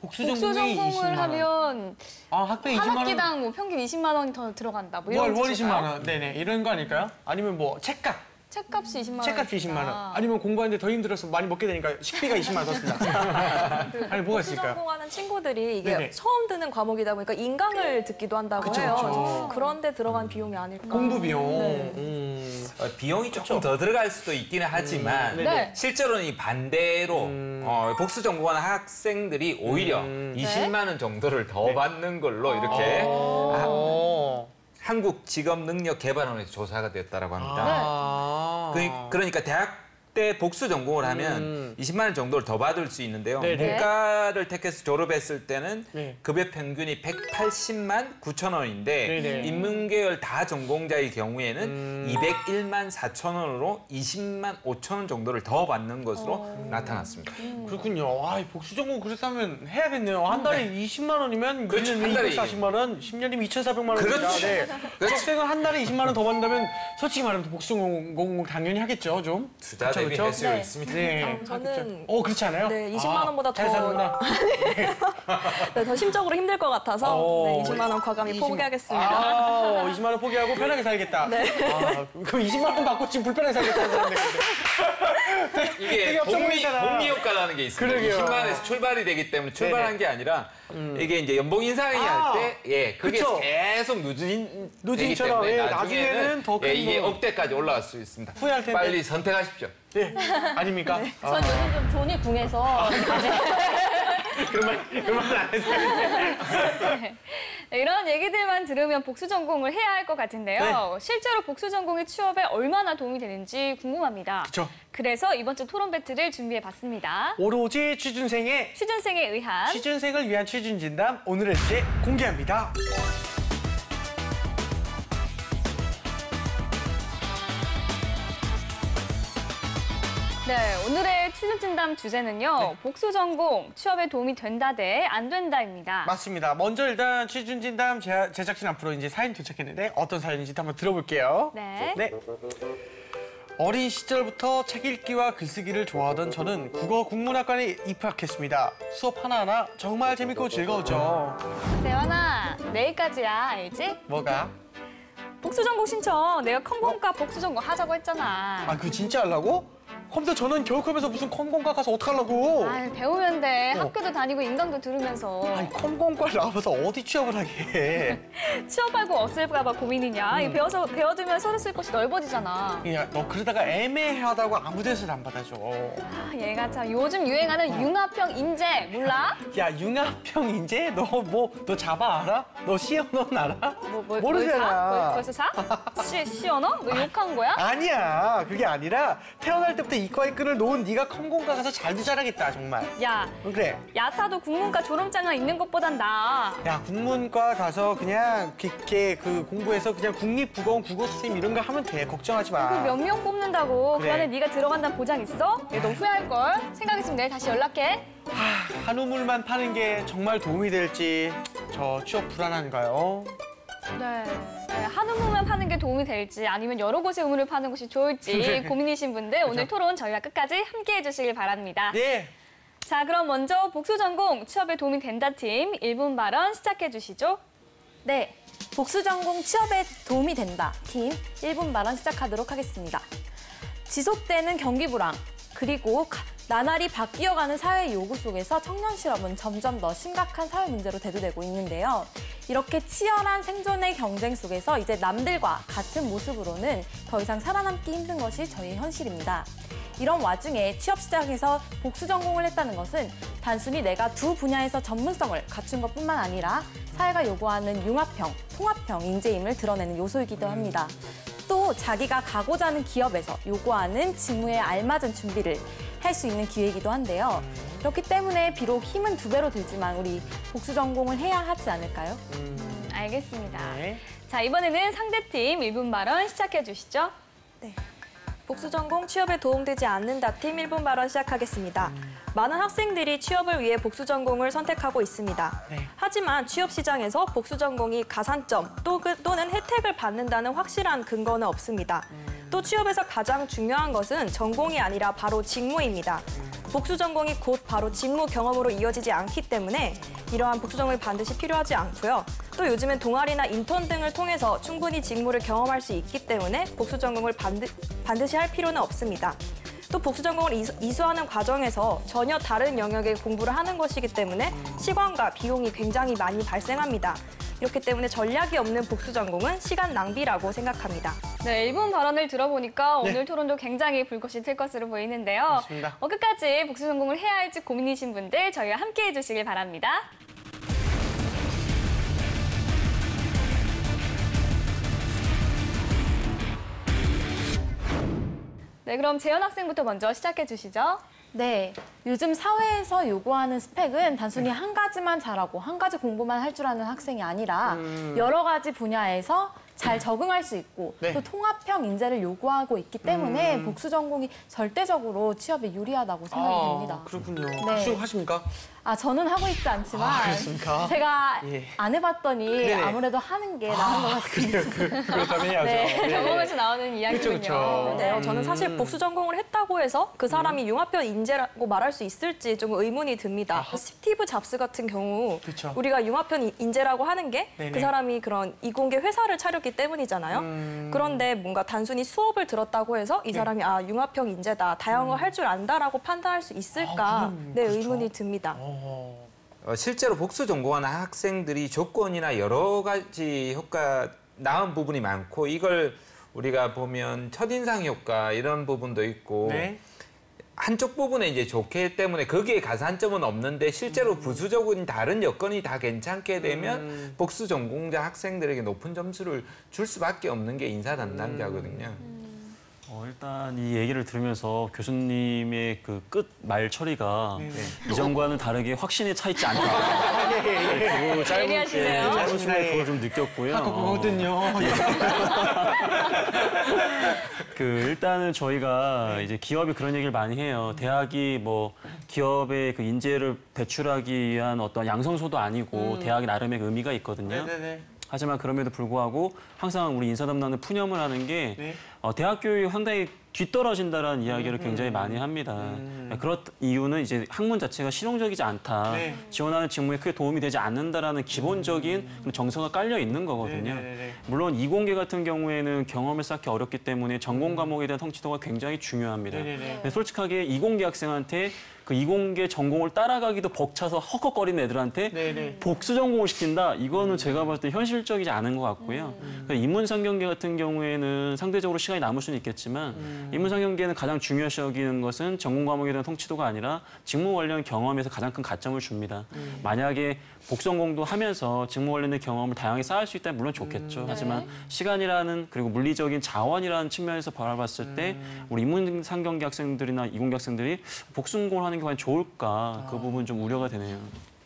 복수 복수 전공이 20만 전공을 원. 하면 아, 학생 20만 한 원. 학기당 뭐 평균 20만 원이 더 들어간다. 뭐 이런 월 20만 뜻일까요? 원. 네네, 이런 거 아닐까요? 아니면 뭐 책값. 책값이 20만 원. 책값이 20만 원. 아니면 공부하는데 더 힘들어서 많이 먹게 되니까 식비가 20만 원 썼습니다. 아니, 뭐가 복수 있을까요? 전공하는 친구들이 이게 네네. 처음 드는 과목이다 보니까 인강을 듣기도 한다고 그쵸, 해요. 그쵸. 그래서 그런데 들어간 비용이 아닐까. 공부 비용. 네. 비용이 조금 더 들어갈 수도 있기는 하지만 네. 실제로는 이 반대로 복수 전공하는 학생들이 오히려 20만 원 정도를 더 받는 걸로 이렇게 한국직업능력개발원에서 조사가 됐다라고 합니다. 아. 그러니까 대학 때 복수 전공을 하면 20만 원 정도를 더 받을 수 있는데요. 네네. 문과를 택해서 졸업했을 때는 네. 급여 평균이 180만 9천 원인데 네네. 인문계열 다 전공자의 경우에는 201만 4천 원으로 20만 5천 원 정도를 더 받는 것으로 나타났습니다. 그렇군요. 아, 복수 전공 그렇다면 해야겠네요. 한 달에 20만 원이면 그렇죠. 1년에 한 달에 240만 원, 10년이면 2,400만 원입니다. 그렇죠. 네. 그렇죠. 학생은 한 달에 20만 원 더 받는다면 솔직히 말하면 복수 전공 당연히 하겠죠, 좀. 투자 그쵸, 대비 그쵸? 할 수 있습니다. 네. 저는 그렇지 않아요? 네, 20만 원보다 잘 더- 사는구나. 네, 더 심적으로 힘들 것 같아서 네, 20만 원 과감히 20만 포기하겠습니다. 20만 원 포기하고 편하게 살겠다. 네. 그럼 20만 원 받고 지금 불편하게 살겠다는 사람들. 이게 되게 업적 보이잖아. 복리 효과라는 게 있습니다. 그러게요. 20만 원에서 출발이 되기 때문에 출발한 게 아니라 이게 이제 연봉 인상이 아, 할 때 그게 그쵸. 계속 누진되기 누진처럼, 때문에 예, 나중에는 더 큰 이게 돈. 억대까지 올라갈 수 있습니다. 후회할 텐데. 빨리 선택하십시오. 네. 아닙니까? 전 요즘 좀 돈이 궁해서 그런 말 안 해서. 이런 얘기들만 들으면 복수 전공을 해야 할 것 같은데요. 실제로 복수 전공이 취업에 얼마나 도움이 되는지 궁금합니다. 그쵸. 그래서 이번 주 토론 배틀을 준비해봤습니다. 오로지 취준생의 취준생에 의한 취준생을 위한 취준 진담 오늘의 주제 공개합니다. 네, 오늘의 취준 진담 주제는요. 복수 전공 취업에 도움이 된다 대 안 된다입니다. 맞습니다. 먼저 일단 취준 진담 제작진 앞으로 이제 사연 도착했는데 어떤 사연인지 한번 들어볼게요. 네. 어린 시절부터 책 읽기와 글쓰기를 좋아하던 저는 국어 국문학과에 입학했습니다. 수업 하나하나 정말 재밌고 즐거웠죠. 재환아, 내일까지야, 알지? 뭐가? 복수 전공 신청. 내가 컴공과 복수 전공 하자고 했잖아. 아, 그거 진짜 하려고? 컴퓨터 저는 교육학에서 무슨 컴공과 가서 어떡하려고? 아, 배우면 돼. 어. 학교도 다니고 인강도 들으면서. 아니, 컴공과 나와서 어디 취업을 하게. 취업하고 없을까 봐 고민이냐. 이 배워두면 서로 쓸 곳이 넓어지잖아. 야, 너 그러다가 애매하다고 아무 데서도 안 받아줘. 아, 얘가 참 요즘 유행하는 융합형 인재 몰라? 야, 융합형 인재? 너 자바 알아? 너 시언어는 알아? 모르잖아. 벌써 사? 시언어? 너 욕한 거야? 아니야, 그게 아니라 태어날 때부터 이과의 끈을 놓은 네가 컴공과 가서 잘도 잘하겠다, 정말. 야, 그래. 야타도 국문과 졸업장을 있는 것보단 나아. 야, 국문과 가서 그냥 깊게 그 공부해서 그냥 국립국어원 국어수생 이런 거 하면 돼. 걱정하지 마. 몇 명 뽑는다고 그 그래. 안에 네가 들어간다는 보장 있어? 얘 너 후회할걸? 생각 있으면 내일 다시 연락해. 한우물만 파는 게 정말 도움이 될지 저 취업 불안한가요? 네. 한 우물만 파는 게 도움이 될지 아니면 여러 곳의 우물을 파는 것이 좋을지 네. 고민이신 분들 오늘 토론 저희와 끝까지 함께해 주시길 바랍니다. 네. 자, 그럼 먼저 복수 전공 취업에 도움이 된다 팀 1분 발언 시작해 주시죠. 네, 복수 전공 취업에 도움이 된다. 팀 1분 발언 시작하도록 하겠습니다. 지속되는 경기 불황, 그리고 나날이 바뀌어가는 사회 요구 속에서 청년 실업은 점점 더 심각한 사회 문제로 대두되고 있는데요. 이렇게 치열한 생존의 경쟁 속에서 이제 남들과 같은 모습으로는 더 이상 살아남기 힘든 것이 저희의 현실입니다. 이런 와중에 취업 시장에서 복수 전공을 했다는 것은 단순히 내가 두 분야에서 전문성을 갖춘 것뿐만 아니라 사회가 요구하는 융합형, 통합형 인재임을 드러내는 요소이기도 합니다. 또 자기가 가고자 하는 기업에서 요구하는 직무에 알맞은 준비를 할 수 있는 기회이기도 한데요. 그렇기 때문에 비록 힘은 2배로 들지만 우리 복수 전공을 해야 하지 않을까요? 알겠습니다. 네. 자, 이번에는 상대팀 1분 발언 시작해 주시죠. 네. 복수 전공 취업에 도움되지 않는다 팀 1분 발언 시작하겠습니다. 많은 학생들이 취업을 위해 복수 전공을 선택하고 있습니다. 네. 하지만 취업 시장에서 복수 전공이 가산점 또는 혜택을 받는다는 확실한 근거는 없습니다. 또 취업에서 가장 중요한 것은 전공이 아니라 바로 직무입니다. 복수 전공이 곧 바로 직무 경험으로 이어지지 않기 때문에 이러한 복수 전공이 반드시 필요하지 않고요. 또 요즘엔 동아리나 인턴 등을 통해서 충분히 직무를 경험할 수 있기 때문에 복수 전공을 반드시 할 필요는 없습니다. 또 복수 전공을 이수하는 과정에서 전혀 다른 영역의 공부를 하는 것이기 때문에 시간과 비용이 굉장히 많이 발생합니다. 이렇기 때문에 전략이 없는 복수 전공은 시간 낭비라고 생각합니다. 네, 1분 발언을 들어보니까 오늘 토론도 굉장히 불꽃이 튈 것으로 보이는데요. 맞습니다. 끝까지 복수 전공을 해야 할지 고민이신 분들 저희와 함께해 주시길 바랍니다. 네, 그럼 재현 학생부터 먼저 시작해 주시죠. 네, 요즘 사회에서 요구하는 스펙은 단순히 한 가지만 잘하고 한 가지 공부만 할 줄 아는 학생이 아니라 여러 가지 분야에서 잘 적응할 수 있고 네. 또 통합형 인재를 요구하고 있기 때문에 복수 전공이 절대적으로 취업에 유리하다고 생각이 됩니다. 그렇군요. 네. 혹시 하십니까? 저는 하고 있지 않지만 그렇습니까? 제가 예. 안 해봤더니 네네. 아무래도 하는 게 나은 것 같습니다. 그렇다면 해야죠. 네. 경험에서 나오는 이야기군요. 그쵸. 네, 저는 사실 복수 전공을 했다고 해서 그 사람이 융합형 인재라고 말할 수 있을지 좀 의문이 듭니다. 스티브 잡스 같은 경우 그쵸. 우리가 융합형 인재라고 하는 게 네네. 그 사람이 그런 이공계 회사를 차렸기 때문이잖아요. 그런데 뭔가 단순히 수업을 들었다고 해서 이 사람이 융합형 인재다, 다양을 할 줄 안다라고 판단할 수 있을까? 네, 그렇죠. 의문이 듭니다. 실제로 복수 전공하는 학생들이 조건이나 여러 가지 효과 나은 부분이 많고 이걸 우리가 보면 첫인상 효과 이런 부분도 있고 네. 한쪽 부분에 이제 좋기 때문에 거기에 가산점은 없는데 실제로 부수적인 다른 여건이 다 괜찮게 되면 복수 전공자 학생들에게 높은 점수를 줄 수밖에 없는 게 인사 담당자거든요. 일단 이 얘기를 들으면서 교수님의 그 끝 말 처리가 이전과는 다르게 확신에 차 있지 않다. 그리고 예리하시네요. 짧은 시간에 그걸 좀 느꼈고요. 그거거든요. 일단은 저희가 이제 기업이 그런 얘기를 많이 해요. 대학이 뭐 기업의 그 인재를 배출하기 위한 어떤 양성소도 아니고 대학이 나름의 그 의미가 있거든요. 네네네. 하지만 그럼에도 불구하고 항상 우리 인사 담당은 푸념을 하는 게 네. 대학 교육이 상당히 뒤떨어진다라는 이야기를 굉장히 많이 합니다. 그런 이유는 이제 학문 자체가 실용적이지 않다. 네. 지원하는 직무에 크게 도움이 되지 않는다라는 기본적인 그런 정서가 깔려 있는 거거든요. 네네네. 물론 이공계 같은 경우에는 경험을 쌓기 어렵기 때문에 전공 과목에 대한 성취도가 굉장히 중요합니다. 네네네. 근데 솔직하게 이공계 학생한테 그 이공계 전공을 따라가기도 벅차서 헉헉거리는 애들한테 네네. 복수 전공을 시킨다? 이거는 제가 봤을 때 현실적이지 않은 것 같고요. 그러니까 인문상경계 같은 경우에는 상대적으로 시간이 남을 수는 있겠지만 인문상경계는 가장 중요시 여기는 것은 전공 과목에 대한 성취도가 아니라 직무 관련 경험에서 가장 큰 가점을 줍니다. 만약에 복전공도 하면서 직무 관련된 경험을 다양하게 쌓을 수 있다면 물론 좋겠죠. 하지만 시간이라는 그리고 물리적인 자원이라는 측면에서 바라봤을 때 우리 인문상경계 학생들이나 이공계 학생들이 복수전공을 하는 게 과연 좋을까? 그 부분 좀 우려가 되네요.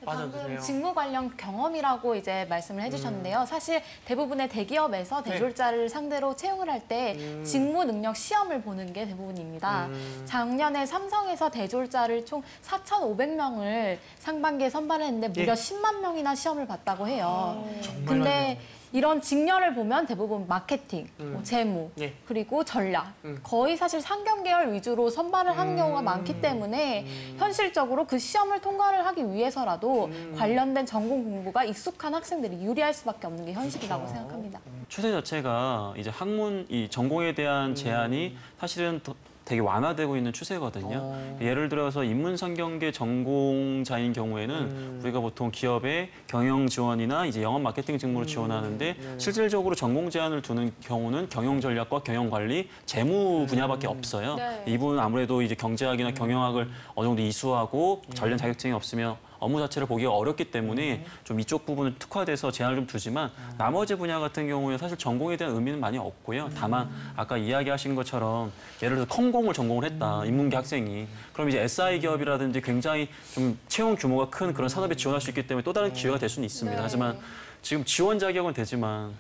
방금 맞아주세요. 직무 관련 경험이라고 이제 말씀을 해주셨는데요. 사실 대부분의 대기업에서 대졸자를 상대로 채용을 할 때 직무 능력 시험을 보는 게 대부분입니다. 작년에 삼성에서 대졸자를 총 4,500명을 상반기에 선발했는데 무려 10만 명이나 시험을 봤다고 해요. 근데 이런 직렬을 보면 대부분 마케팅, 뭐 재무, 예. 그리고 전략 거의 사실 상경 계열 위주로 선발을 하는 경우가 많기 때문에 현실적으로 그 시험을 통과를 하기 위해서라도 관련된 전공 공부가 익숙한 학생들이 유리할 수밖에 없는 게 현실이라고 생각합니다. 추세 자체가 이제 학문, 이 전공에 대한 제한이 사실은 되게 완화되고 있는 추세거든요. 예를 들어서 인문상경계 전공자인 경우에는 우리가 보통 기업의 경영 지원이나 이제 영업 마케팅 직무를 지원하는데 실질적으로 전공 제한을 두는 경우는 경영 전략과 경영 관리, 재무 분야밖에 없어요. 네. 이 부분은 아무래도 이제 경제학이나 경영학을 어느 정도 이수하고 관련 자격증이 없으면 업무 자체를 보기가 어렵기 때문에 좀 이쪽 부분을 특화돼서 제한을 좀 두지만 나머지 분야 같은 경우에 사실 전공에 대한 의미는 많이 없고요. 다만 아까 이야기하신 것처럼 예를 들어서 컴공을 전공을 했다. 인문계 학생이. 그럼 이제 SI 기업이라든지 굉장히 좀 채용 규모가 큰 그런 산업에 지원할 수 있기 때문에 또 다른 기회가 될 수는 있습니다. 하지만 지금 지원 자격은 되지만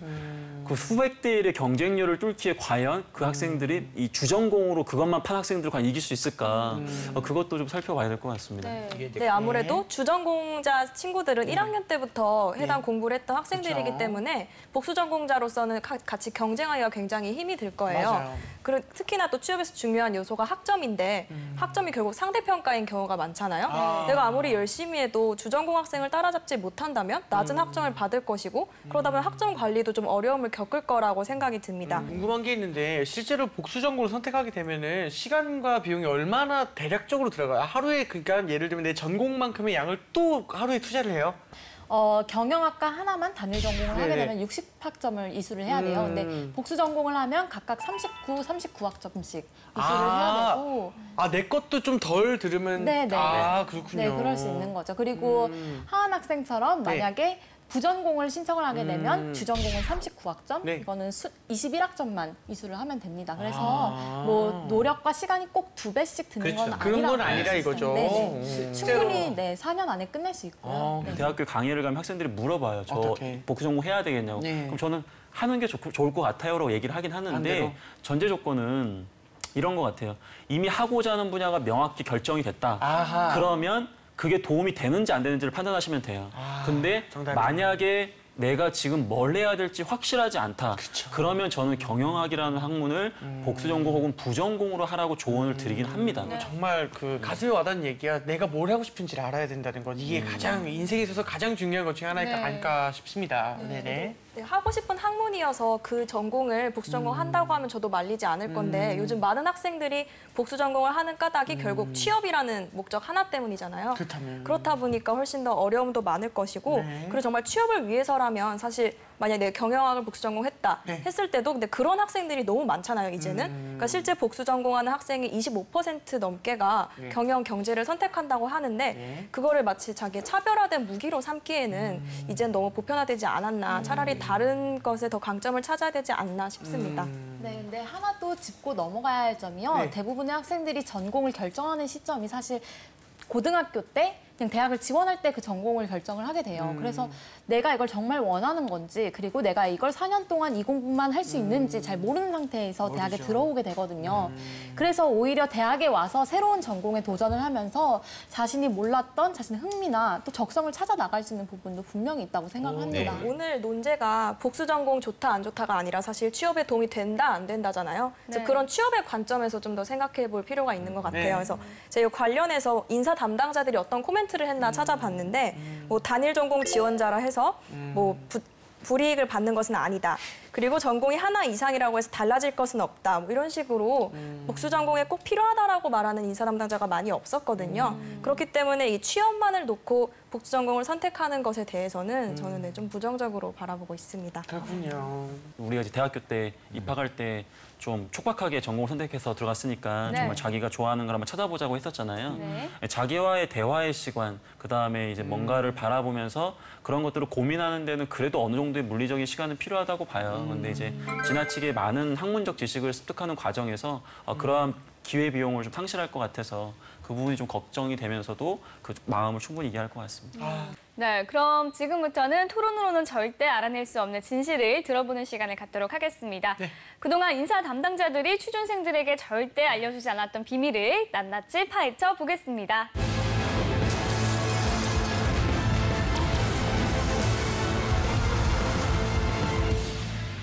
그 수백 대 1의 경쟁률을 뚫기에 과연 그 학생들이 이 주전공으로 그것만 판 학생들을 과연 이길 수 있을까? 그것도 좀 살펴봐야 될 것 같습니다. 네, 아무래도 주전공자 친구들은 1학년 때부터 해당 공부를 했던 학생들이기 그쵸. 때문에 복수전공자로서는 같이 경쟁하기가 굉장히 힘이 들 거예요. 맞아요. 특히나 또 취업에서 중요한 요소가 학점인데 학점이 결국 상대평가인 경우가 많잖아요. 내가 아무리 열심히 해도 주전공 학생을 따라잡지 못한다면 낮은 학점을 받을 것이고 그러다 보면 학점 관리도 좀 어려움을 겪을 거라고 생각이 듭니다. 궁금한 게 있는데 실제로 복수 전공을 선택하게 되면은 시간과 비용이 얼마나 대략적으로 들어가요? 하루에 그러니까 예를 들면 내 전공만큼의 양을 또 하루에 투자를 해요? 경영학과 하나만 단일 전공을 하게 네네. 되면 60학점을 이수를 해야 돼요. 근데 복수 전공을 하면 각각 39학점씩 이수를 해야 되고. 내 것도 좀 덜 들으면 네네. 그렇군요. 네, 그럴 수 있는 거죠. 그리고 하한 학생처럼 네. 만약에 부전공을 신청을 하게 되면 주전공은 39학점, 네. 이거는 21학점만 이수를 하면 됩니다. 그래서 뭐 노력과 시간이 꼭 2배씩 드는 건 그런 아니라고 건 아니라 할 수 이거죠. 있어요. 충분히 4년 안에 끝낼 수 있고요. 네. 대학교 강의를 가면 학생들이 물어봐요. 저 어떡해. 복수 전공 해야 되겠냐고. 네. 그럼 저는 하는 게 좋을 것 같아요라고 얘기를 하긴 반대로. 하는데 전제 조건은 이런 것 같아요. 이미 하고자 하는 분야가 명확히 결정이 됐다. 아하. 그러면 그게 도움이 되는지 안 되는지를 판단하시면 돼요. 근데 정답이네. 만약에 내가 지금 뭘 해야 될지 확실하지 않다. 그러면 저는 경영학이라는 학문을 복수 전공 혹은 부전공으로 하라고 조언을 드리긴 합니다. 정말 그 가슴에 와닿는 얘기야. 내가 뭘 하고 싶은지를 알아야 된다는 것. 이게 가장 인생에 있어서 가장 중요한 것 중에 하나가 네. 아닐까 싶습니다. 네네. 네, 하고 싶은 학문이어서 그 전공을 복수 전공 한다고 하면 저도 말리지 않을 건데 요즘 많은 학생들이 복수 전공을 하는 까닭이 결국 취업이라는 목적 하나 때문이잖아요. 그렇다면. 그렇다 보니까 훨씬 더 어려움도 많을 것이고 네. 그리고 정말 취업을 위해서라면 사실 만약 내가 경영학을 복수 전공했다 네. 했을 때도 근데 그런 학생들이 너무 많잖아요 이제는. 그러니까 실제 복수 전공하는 학생이 25% 넘게가 네. 경영 경제를 선택한다고 하는데 네. 그거를 마치 자기의 차별화된 무기로 삼기에는 이젠 너무 보편화되지 않았나. 차라리 다른 것에 더 강점을 찾아야 되지 않나 싶습니다. 네, 근데 하나 또 짚고 넘어가야 할 점이요. 네. 대부분의 학생들이 전공을 결정하는 시점이 사실 고등학교 때 그냥 대학을 지원할 때 그 전공을 결정을 하게 돼요. 그래서 내가 이걸 정말 원하는 건지 그리고 내가 이걸 4년 동안 이 공부만 할 수 있는지 잘 모르는 상태에서 대학에 들어오게 되거든요. 그래서 오히려 대학에 와서 새로운 전공에 도전을 하면서 자신이 몰랐던 자신의 흥미나 또 적성을 찾아 나갈 수 있는 부분도 분명히 있다고 생각합니다. 오늘 논제가 복수 전공 좋다 안 좋다가 아니라 사실 취업에 도움이 된다 안 된다잖아요. 그래서 네. 그런 취업의 관점에서 좀 더 생각해 볼 필요가 있는 것 같아요. 네. 그래서 제가 관련해서 인사 담당자들이 어떤 코멘트를 했나 찾아봤는데 뭐 단일 전공 지원자라 해서 뭐 불이익을 받는 것은 아니다. 그리고 전공이 하나 이상이라고 해서 달라질 것은 없다. 뭐 이런 식으로 복수 전공에 꼭 필요하다라고 말하는 인사 담당자가 많이 없었거든요. 그렇기 때문에 이 취업만을 놓고 복수 전공을 선택하는 것에 대해서는 저는 네, 좀 부정적으로 바라보고 있습니다. 그렇군요. 우리가 이제 대학교 때 입학할 때 좀 촉박하게 전공을 선택해서 들어갔으니까 네. 정말 자기가 좋아하는 걸 한번 찾아보자고 했었잖아요. 네. 자기와의 대화의 시간, 그다음에 이제 뭔가를 바라보면서 그런 것들을 고민하는 데는 그래도 어느 정도의 물리적인 시간은 필요하다고 봐요. 근데 이제 지나치게 많은 학문적 지식을 습득하는 과정에서 그러한 기회 비용을 좀 상실할 것 같아서 그 부분이 좀 걱정이 되면서도 그 마음을 충분히 이해할 것 같습니다. 네, 그럼 지금부터는 토론으로는 절대 알아낼 수 없는 진실을 들어보는 시간을 갖도록 하겠습니다. 그동안 인사 담당자들이 취준생들에게 절대 알려주지 않았던 비밀을 낱낱이 파헤쳐 보겠습니다.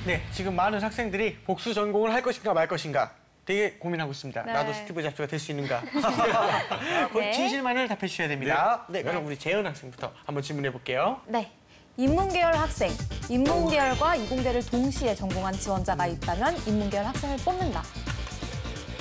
네, 지금 많은 학생들이 복수 전공을 할 것인가 말 것인가 되게 고민하고 있습니다. 네. 나도 스티브 잡스가 될 수 있는가? 네. 진실만을 답해 주셔야 됩니다. 네, 그럼 우리 재현 학생부터 한번 질문해 볼게요. 네. 인문계열 학생, 인문계열과 이공계를 동시에 전공한 지원자가 있다면 인문계열 학생을 뽑는다.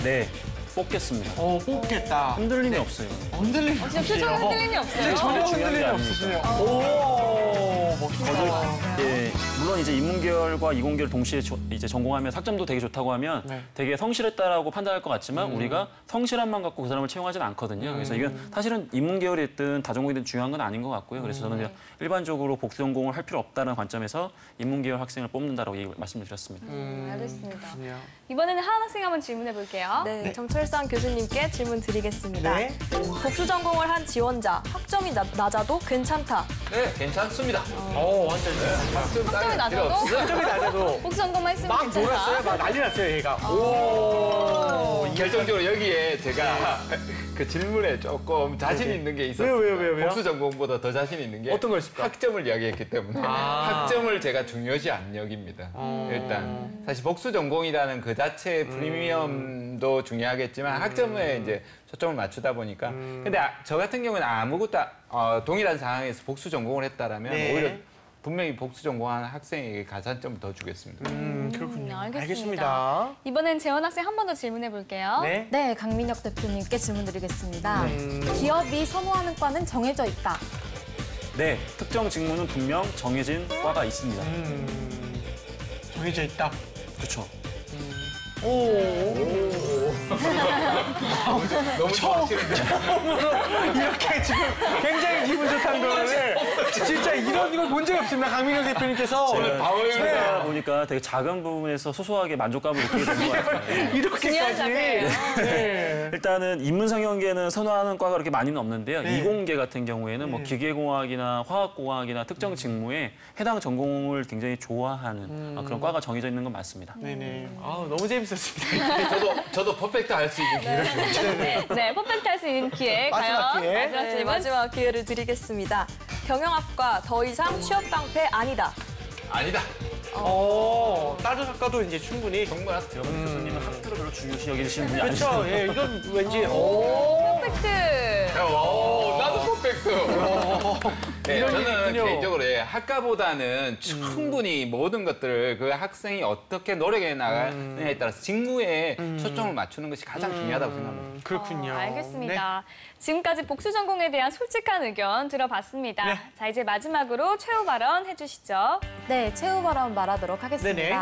네, 뽑겠습니다. 뽑겠다. 흔들림이 없어요. 흔들림이 지금 표정에 흔들림이 없어요. 네, 전혀 중요한 게 흔들림이 아닙니다. 없으시네요. 오, 멋있다. 예, 물론 이제 인문계열과 이공계를 동시에 이제 전공하면 학점도 되게 좋다고 하면 네. 되게 성실했다라고 판단할 것 같지만 우리가 성실함만 갖고 그 사람을 채용하지는 않거든요. 그래서 이건 사실은 인문계열이든 다전공이든 중요한 건 아닌 것 같고요. 그래서 저는 그냥 일반적으로 복수 전공을 할 필요 없다는 관점에서 인문계열 학생을 뽑는다라고 말씀드렸습니다. 알겠습니다. 그렇군요. 이번에는 하은 학생 한번 질문해 볼게요. 네, 정철상 교수님께 질문 드리겠습니다. 네. 복수 전공을 한 지원자, 학점이 낮아도 괜찮다. 네, 괜찮습니다. 완전 학점이 낮아도 점이 낮아도 복수 전공만 했으면 막 괜찮다. 놀았어요. 막 난리 났어요, 얘가. 오. 결정적으로 여기에 제가 그 질문에 조금 자신 있는 게 있었어요. 왜요? 복수 전공보다 더 자신 있는 게 어떤 걸 했을까? 학점을 이야기했기 때문에 학점을 제가 중요시 안 여깁니다. 일단 사실 복수 전공이라는 그 자체의 프리미엄도 중요하겠지만 학점에 이제 초점을 맞추다 보니까 근데 저 같은 경우는 아무것도 동일한 상황에서 복수 전공을 했다라면 네. 오히려 분명히 복수 전공한 학생에게 가산점을 더 주겠습니다. 그렇군요. 알겠습니다. 이번엔 재원 학생 한 번 더 질문해 볼게요. 네. 네, 강민혁 대표님께 질문 드리겠습니다. 기업이 선호하는 과는 정해져 있다. 네, 특정 직무는 분명 정해진 과가 있습니다. 정해져 있다. 그렇죠. 오. 너무 좋아하시는데. 이렇게 지금 굉장히 기분 좋다는 거를 진짜 이런 걸 본 적이 없습니다. 강민경 대표님께서. 제가 보니까 되게 작은 부분에서 소소하게 만족감을 느끼게 된 것 같아요. 중요한 이렇게까지. 자세예요. 네. 일단은 인문상경계는 선호하는 과가 그렇게 많이는 없는데요. 네. 이공계 같은 경우에는 뭐 기계공학이나 화학공학이나 특정 직무에 해당 전공을 굉장히 좋아하는 그런 과가 정해져 있는 건 맞습니다. 네네. 아우, 너무 재밌었습니다. 저도 퍼펙트 할 수 있는 기회를 줍니다. 네, 퍼펙트 할 수 있는 기회. 마지막 과연 기회. 마지막 네, 질문. 마지막 기회를 드리겠습니다. 경영학과 더 이상 취업 방패 아니다. 아니다. 다른 학과도 이제 충분히. 충분하죠. 교수님은 학교를 별로 중요시 여기시는 분이 그렇죠. 아니죠. 예, 이건 왠지. 퍼펙트. 나도 퍼펙트. 네, 이런 게 저는 있군요. 개인적으로 학과보다는 충분히 모든 것들을 그 학생이 어떻게 노력해 나가느냐에 따라서 직무에 초점을 맞추는 것이 가장 중요하다고 생각합니다. 그렇군요. 알겠습니다. 지금까지 복수 전공에 대한 솔직한 의견 들어봤습니다. 네. 자, 이제 마지막으로 최후 발언 해주시죠. 네, 최후 발언 말하도록 하겠습니다. 네네.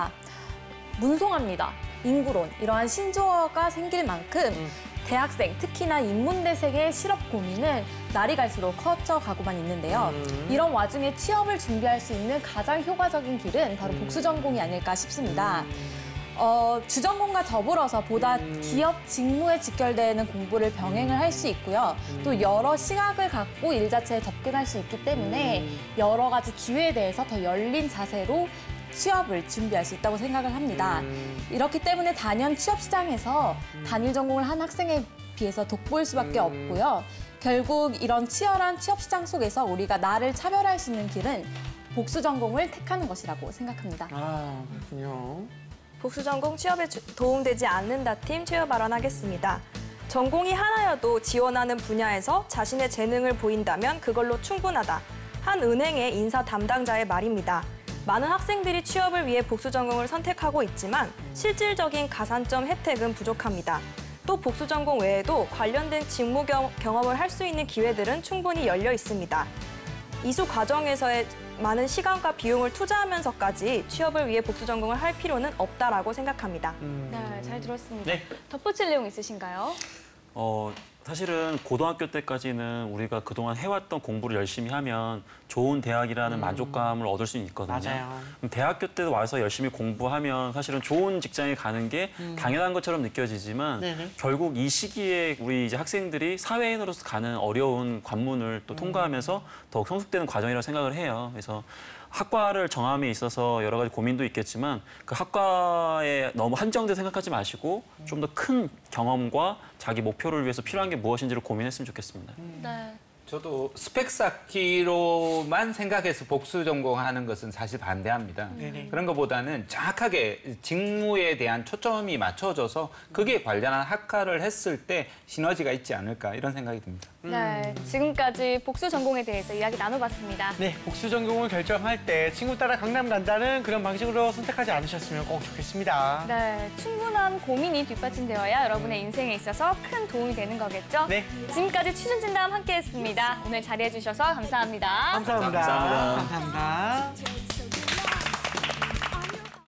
문송합니다. 인구론, 이러한 신조어가 생길 만큼 대학생, 특히나 인문대생의 실업 고민은 날이 갈수록 커져가고만 있는데요. 이런 와중에 취업을 준비할 수 있는 가장 효과적인 길은 바로 복수 전공이 아닐까 싶습니다. 주전공과 더불어서 보다 기업 직무에 직결되는 공부를 병행을 할 수 있고요. 또 여러 시각을 갖고 일 자체에 접근할 수 있기 때문에 여러 가지 기회에 대해서 더 열린 자세로 취업을 준비할 수 있다고 생각을 합니다. 이렇기 때문에 단연 취업 시장에서 단일 전공을 한 학생에 비해서 돋보일 수밖에 없고요. 결국 이런 치열한 취업 시장 속에서 우리가 나를 차별할 수 있는 길은 복수 전공을 택하는 것이라고 생각합니다. 아, 그렇군요. 복수 전공 취업에 도움되지 않는다 팀 최후 발언하겠습니다. 전공이 하나여도 지원하는 분야에서 자신의 재능을 보인다면 그걸로 충분하다. 한 은행의 인사 담당자의 말입니다. 많은 학생들이 취업을 위해 복수 전공을 선택하고 있지만 실질적인 가산점 혜택은 부족합니다. 또 복수 전공 외에도 관련된 직무 경험을 할 수 있는 기회들은 충분히 열려 있습니다. 이수 과정에서의 많은 시간과 비용을 투자하면서까지 취업을 위해 복수 전공을 할 필요는 없다라고 생각합니다. 네, 잘 들었습니다. 네. 덧붙일 내용 있으신가요? 사실은 고등학교 때까지는 우리가 그동안 해왔던 공부를 열심히 하면 좋은 대학이라는 만족감을 얻을 수 있거든요. 맞아요. 그럼 대학교 때도 와서 열심히 공부하면 사실은 좋은 직장에 가는 게 당연한 것처럼 느껴지지만 네네. 결국 이 시기에 우리 이제 학생들이 사회인으로서 가는 어려운 관문을 또 통과하면서 더욱 성숙되는 과정이라고 생각을 해요. 그래서 학과를 정함에 있어서 여러 가지 고민도 있겠지만 그 학과에 너무 한정돼 생각하지 마시고 좀 더 큰 경험과 자기 목표를 위해서 필요한 게 무엇인지를 고민했으면 좋겠습니다. 네. 저도 스펙 쌓기로만 생각해서 복수 전공하는 것은 사실 반대합니다. 네네. 그런 것보다는 정확하게 직무에 대한 초점이 맞춰져서 거기에 관련한 학과를 했을 때 시너지가 있지 않을까 이런 생각이 듭니다. 네, 지금까지 복수 전공에 대해서 이야기 나눠봤습니다. 네, 복수 전공을 결정할 때 친구 따라 강남 간다는 그런 방식으로 선택하지 않으셨으면 꼭 좋겠습니다. 네, 충분한 고민이 뒷받침되어야 여러분의 인생에 있어서 큰 도움이 되는 거겠죠? 네. 지금까지 취준진담 함께했습니다. 오늘 자리해주셔서 감사합니다. 감사합니다. 감사합니다. 감사합니다.